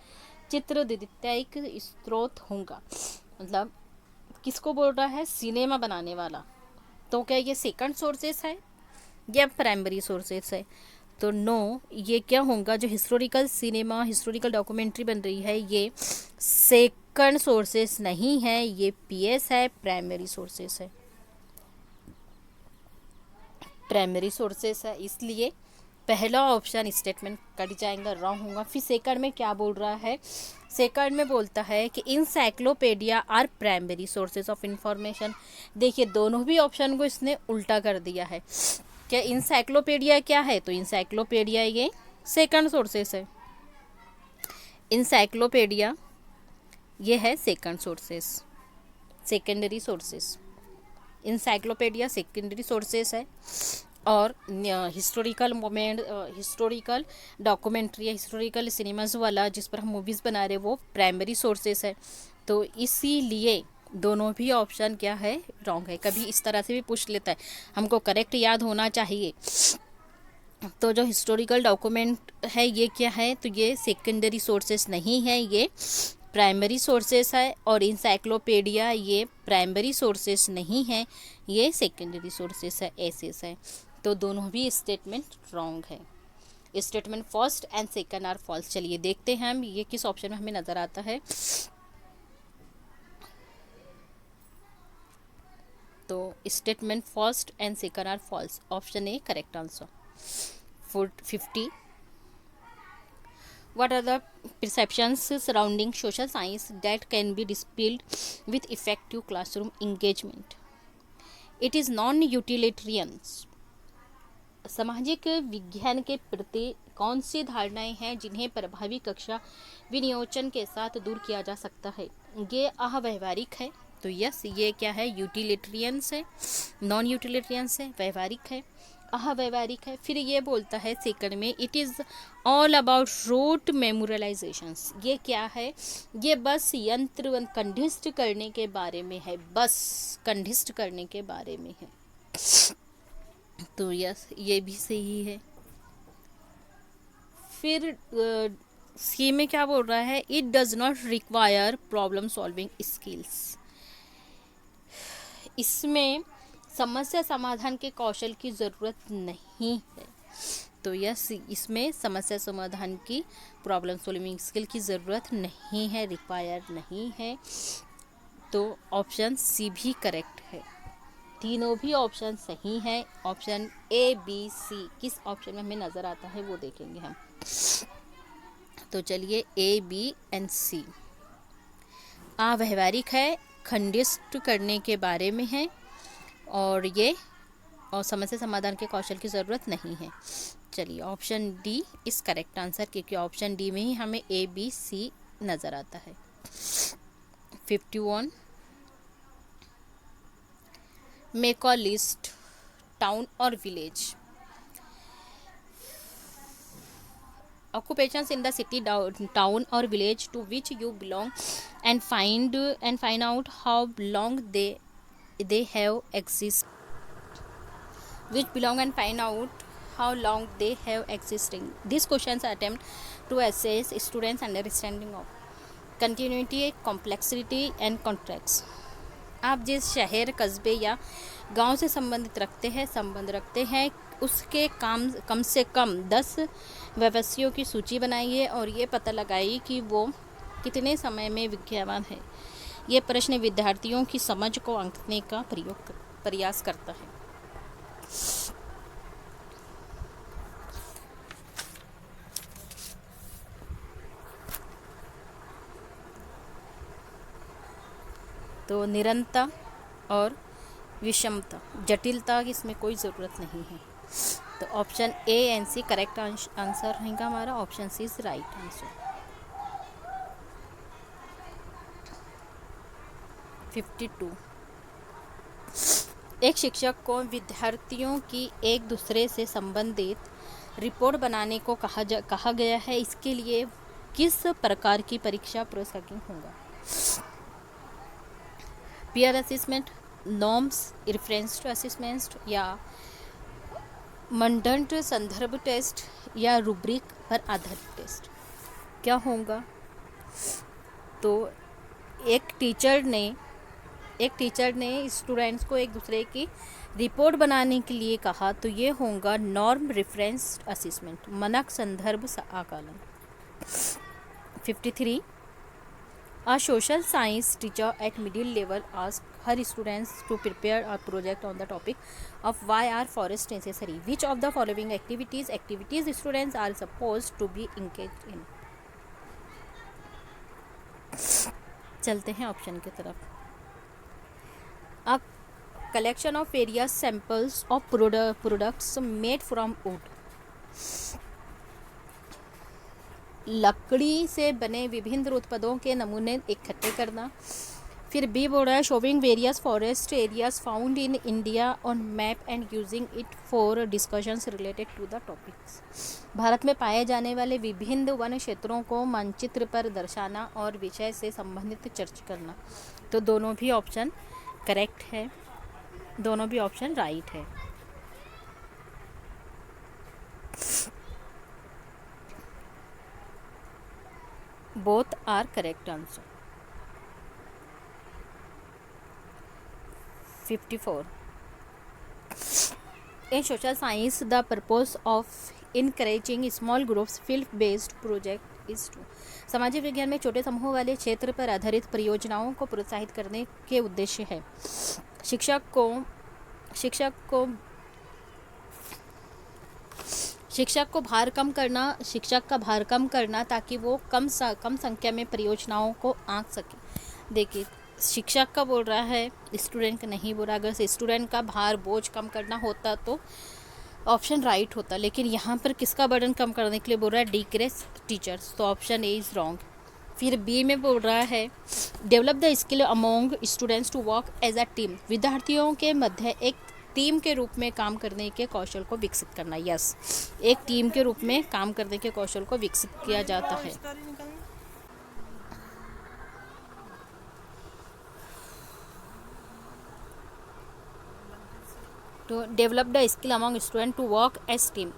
चित्र द्वितीयक स्रोत होगा। मतलब किसको बोल रहा है? सिनेमा बनाने वाला। तो क्या ये सेकंड सोर्सेस है या प्राइमरी सोर्सेस है? तो नो, ये क्या होगा? जो हिस्टोरिकल सिनेमा, हिस्टोरिकल डॉक्यूमेंट्री बन रही है, ये सेकंड सोर्सेस नहीं है, ये पीएस है, प्राइमरी सोर्सेस है, प्राइमरी सोर्सेस है, इसलिए पहला ऑप्शन स्टेटमेंट कट जाएगा, रॉन्ग होगा। फिर सेकंड में क्या बोल रहा है, सेकंड में बोलता है कि encyclopedia are primary sources of information. देखिए दोनों भी ऑप्शन को इसने उल्टा कर दिया है। क्या इंसाइक्लोपीडिया क्या है, तो इंसाइक्लोपीडिया ये सेकंड सोर्सेस है, इंसाइक्लोपीडिया ये है second sources, secondary sources. Encyclopedia secondary sources है और हिस्टोरिकल मोमेंट, हिस्टोरिकल डॉक्यूमेंट्री या हिस्टोरिकल सिनेमाज वाला जिस पर हम मूवीज़ बना रहे वो प्राइमरी सोर्सेस है। तो इसीलिए दोनों भी ऑप्शन क्या है, रॉन्ग है। कभी इस तरह से भी पूछ लेता है, हमको करेक्ट याद होना चाहिए। तो जो हिस्टोरिकल डॉक्यूमेंट है ये क्या है, तो ये सेकेंडरी सोर्सेस नहीं है, ये प्राइमरी सोर्सेस है। और इंसाइक्लोपीडिया ये प्राइमरी सोर्सेस नहीं है, ये सेकेंडरी सोर्सेस है, एसेस है। तो दोनों भी स्टेटमेंट रॉन्ग है। Statement first and second are false. चलिए देखते हैं हम ये किस ऑप्शन में हमें नज़र आता है। तो statement first and second are false, option A correct answer. 50. What are the perceptions surrounding social science that can be dispelled with effective classroom engagement? It is non-utilitarian. सामाजिक विज्ञान के प्रति कौन सी धारणाएं हैं जिन्हें प्रभावी कक्षा विनियोजन के साथ दूर किया जा सकता है? ये अव्यवहारिक है, तो यस ये क्या है, यूटिलिटेरियंस है, नॉन यूटिलिटेरियंस है, व्यवहारिक है, अव्यवहारिक है। फिर ये बोलता है सेकंड में, it is all about rote memorisations. ये क्या है, ये बस यंत्र कंठिष्ट करने के बारे में है, बस कंठिष्ट करने के बारे में है। तो यस ये भी सही है। फिर सी में क्या बोल रहा है, it does not require problem solving skills. इसमें समस्या समाधान के कौशल की ज़रूरत नहीं है। तो यस इसमें समस्या समाधान की प्रॉब्लम सॉल्विंग स्किल की ज़रूरत नहीं है, रिक्वायर नहीं है। तो ऑप्शन सी भी करेक्ट है। तीनों भी ऑप्शन सही हैं। ऑप्शन ए बी सी किस ऑप्शन में हमें नज़र आता है वो देखेंगे हम। तो चलिए ए बी एंड सी। अव्यवहारिक है, खंडित करने के बारे में है, और ये और समस्या समाधान के कौशल की ज़रूरत नहीं है। चलिए ऑप्शन डी इस करेक्ट आंसर, क्योंकि ऑप्शन डी में ही हमें ए बी सी नज़र आता है। 51 मेक अ लिस्ट टाउन और village. Occupations in the city, town or village to which you belong, and find out how long they have existed. Which belong and find out how long they have existing. These questions attempt to assess students' understanding of continuity, complexity and contrast. आप जिस शहर, कस्बे या गांव से संबंध रखते हैं उसके कम से कम 10 व्यवसायों की सूची बनाइए और ये पता लगाइए कि वो कितने समय में विद्यमान है। ये प्रश्न विद्यार्थियों की समझ को आंकने का प्रयास करता है। तो निरंतरता और विषमता, जटिलता की इसमें कोई ज़रूरत नहीं है। तो option A and C correct answer रहेगा हमारा। Option C is right answer. 52 एक शिक्षक को विद्यार्थियों की एक दूसरे से संबंधित रिपोर्ट बनाने को कहा गया है। इसके लिए किस प्रकार की परीक्षा प्रोत्साहन होगा? Peer assessment, norms, reference to assessment, या मानदंड संदर्भ टेस्ट, या रूब्रिक पर आधारित टेस्ट, क्या होगा? तो एक टीचर ने स्टूडेंट्स को एक दूसरे की रिपोर्ट बनाने के लिए कहा, तो ये होगा नॉर्म रेफरेंस असेसमेंट, मानक संदर्भ आकलन। 53 A social science teacher at middle level asked her students to prepare a project on the topic of why are forests necessary. Which of the following activities students are supposed to be engaged in? चलते हैं option की तरफ. A collection of various samples of products made from wood. लकड़ी से बने विभिन्न उत्पादों के नमूने इकट्ठे करना. फिर बी बोल रहा है showing various forest areas found in India on map and using it for discussions related to the topics. Bharat में पाए जाने वाले विभिन्न वन क्षेत्रों को मानचित्र पर दर्शाना और विषय से संबंधित चर्चा करना. तो दोनों भी ऑप्शन करेक्ट है, दोनों भी ऑप्शन राइट है. Both are correct answer. 54. In social science, the purpose of encouraging small groups field-based project is to. सामाजिक विज्ञान में छोटे समूह वाले क्षेत्र पर आधारित परियोजनाओं को प्रोत्साहित करने के उद्देश्य है. शिक्षक का भार कम करना ताकि वो कम संख्या में परियोजनाओं को आंक सके. देखिए शिक्षक का बोल रहा है, स्टूडेंट का नहीं बोल रहा. अगर स्टूडेंट का भार बोझ कम करना होता तो ऑप्शन राइट होता, लेकिन यहाँ पर किसका बर्डन कम करने के लिए बोल रहा है, डिक्रीज टीचर्स. तो ऑप्शन ए इज़ रॉन्ग. फिर बी में बोल रहा है develop the skill among students to work as a team. विद्यार्थियों के मध्य एक टीम के रूप में काम करने के कौशल को विकसित करना. यस, एक टीम के रूप में काम करने के कौशल को विकसित किया जाता है. तो develop the skill among student to work as team.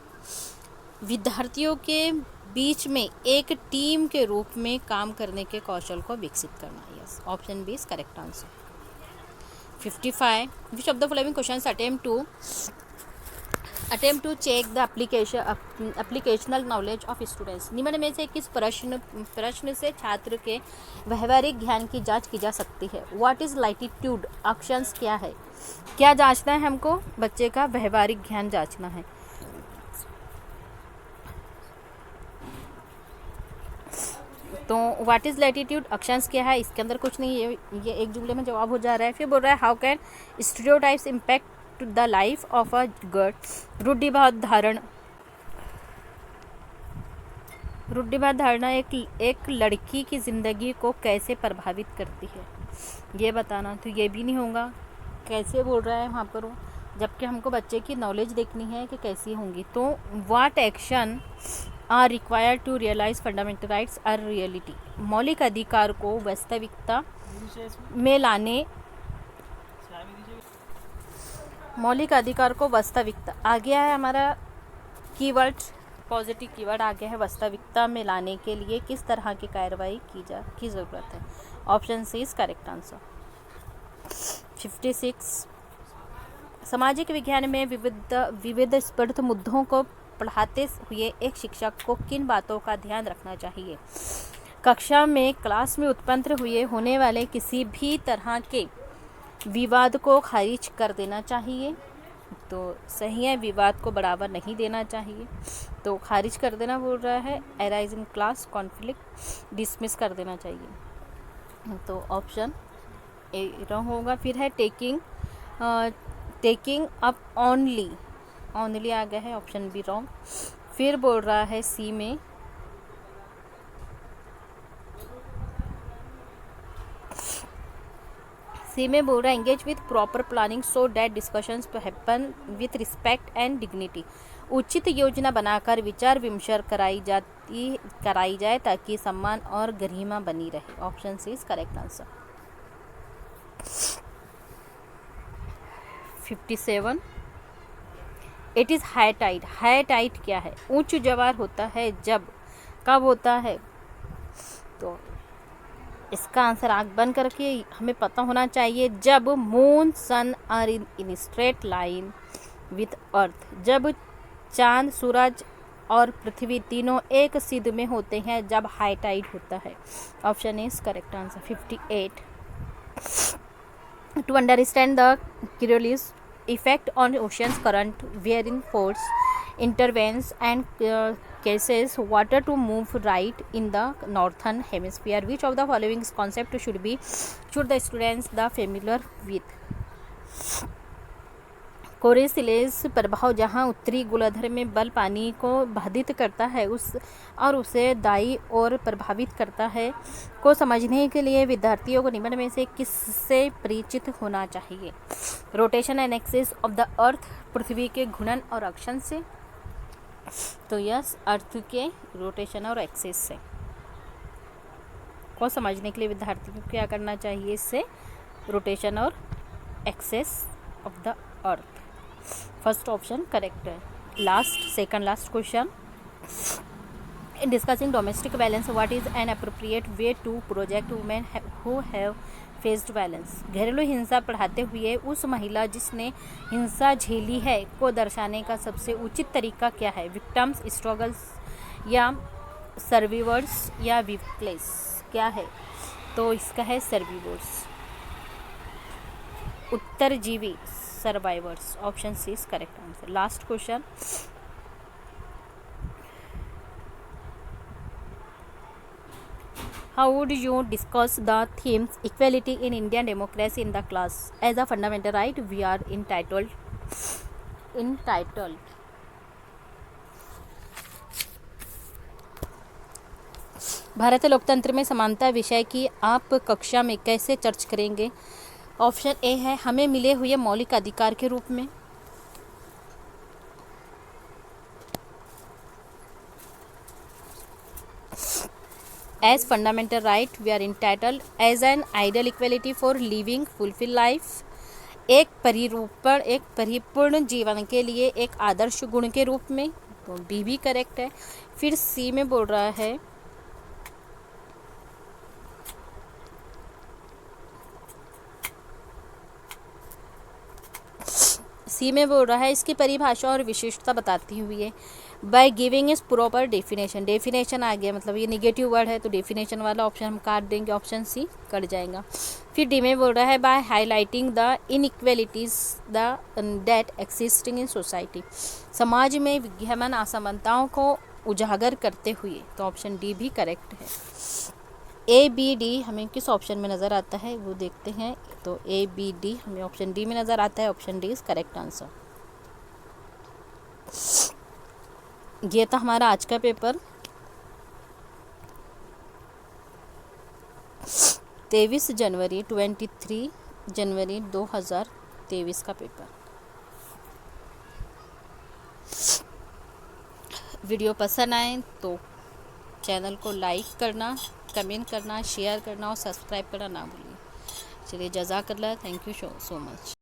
विद्यार्थियों के बीच में एक टीम के रूप में काम करने के कौशल को विकसित करना. Yes, option B is correct answer. 55. Which of the following questions attempt to check the applicational knowledge of students. निम्न में से किस प्रश्न से छात्र के व्यवहारिक ज्ञान की जांच की जा सकती है. What is latitude? अक्षांश क्या है. क्या जांचना है हमको, बच्चे का व्यवहारिक ज्ञान जांचना है. तो व्हाट इज़ लैटिट्यूड, अक्षांश क्या है, इसके अंदर कुछ नहीं है, ये एक जुमले में जवाब हो जा रहा है. फिर बोल रहा है how can stereotypes impact the life of a girl. रूढ़िवाद धारणा एक लड़की की ज़िंदगी को कैसे प्रभावित करती है, ये बताना. तो ये भी नहीं होगा. कैसे बोल रहा है वहाँ पर वो, जबकि हमको बच्चे की नॉलेज देखनी है कि कैसी होंगी. तो what action are required to realise fundamental rights are reality. मौलिक अधिकार को वास्तविकता में लाने, मौलिक अधिकार को वास्तविकता आ गया है हमारा कीवर्ड, पॉजिटिव कीवर्ड आ गया है. वास्तविकता में लाने के लिए किस तरह की कार्रवाई की ज़रूरत है. Option C is correct answer. 56. सामाजिक विज्ञान में विविध स्पर्ध मुद्दों को पढ़ाते हुए एक शिक्षक को किन बातों का ध्यान रखना चाहिए. कक्षा में क्लास में उत्पन्न होने वाले किसी भी तरह के विवाद को खारिज कर देना चाहिए. तो सही है, विवाद को बढ़ावा नहीं देना चाहिए, तो खारिज कर देना बोल रहा है. Arise in class conflict dismiss कर देना चाहिए. तो ऑप्शन ए रॉन्ग होगा. फिर है टेकिंग अप ओनली आ गया है, ऑप्शन बी रॉन्ग. फिर बोल रहा है सी में बोल रहा है engage with proper planning so that discussions to happen with respect and dignity. उचित योजना बनाकर विचार विमर्श कराई जाए ताकि सम्मान और गरिमा बनी रहे. Option C is correct answer. 57. It is high tide. High tide क्या है, ऊंच ज्वार होता है कब होता है. तो इसका आंसर आँख बंद करके हमें पता होना चाहिए, जब moon sun are in straight line with earth. जब चांद सूरज और पृथ्वी तीनों एक सिध में होते हैं जब हाई टाइड होता है? Option is correct answer 58. To understand the Coriolis effect on ocean's current, wherein force intervenes and causes water to move right in the northern hemisphere, which of the following concept should the students the familiar with? Coriolis प्रभाव, जहां उत्तरी गोलार्ध में बल पानी को बाधित करता है उसे दाईं ओर प्रभावित करता है, को समझने के लिए विद्यार्थियों को निम्न में से किससे परिचित होना चाहिए? Rotation and axis of the earth, पृथ्वी के घूर्णन और अक्षण से। तो यस, अर्थ के रोटेशन और एक्सिस से को समझने के लिए विद्यार्थियों को क्या करना चाहिए? इससे रोटेशन और axis of the earth. First option correct है। Second last question, in discussing domestic violence, what is an appropriate way to protect women who have faced violence? घरेलू हिंसा पढ़ाते हुए उस महिला जिसने हिंसा झेली है को दर्शाने का सबसे उचित तरीका क्या है? विक्टिम्स, स्ट्रगल्स या सर्विवर्स या विक्लेस? क्या है? तो इसका है सर्विवर्स, उत्तरजीवी, survivors. Option C is correct answer. Last question, how would you discuss the themes equality in Indian democracy in the class? As a fundamental right, we are entitled भारतीय लोकतंत्र में समानता विषय की आप कक्षा में कैसे चर्च करेंगे? ऑप्शन ए है हमें मिले हुए मौलिक अधिकार के रूप में। As fundamental right we are entitled as an ideal equality for living fulfil life, एक परिपूर्ण जीवन के लिए एक आदर्श गुण के रूप में। तो बी भी करेक्ट है। फिर सी में बोल रहा है इसकी परिभाषा और विशिष्टता बताती हुई है। By giving is proper definition आ गया, मतलब ये निगेटिव वर्ड है तो डेफिनेशन वाला ऑप्शन हम काट देंगे, ऑप्शन सी कट जाएगा। फिर डी में बोल रहा है by highlighting the inequalities that existing in society, समाज में विद्यमान असमानताओं को उजागर करते हुए। तो ऑप्शन डी भी करेक्ट है। ए बी डी हमें किस ऑप्शन में नज़र आता है वो देखते हैं। तो ए बी डी हमें ऑप्शन डी में नज़र आता है। Option D is correct answer. ये था हमारा आज का पेपर 23 जनवरी 2023 का पेपर। वीडियो पसंद आए तो चैनल को लाइक करना, कमेंट करना, शेयर करना और सब्सक्राइब करना ना भूलिए। चलिए, जज़ाकल्लाह, थैंक यू सो मच।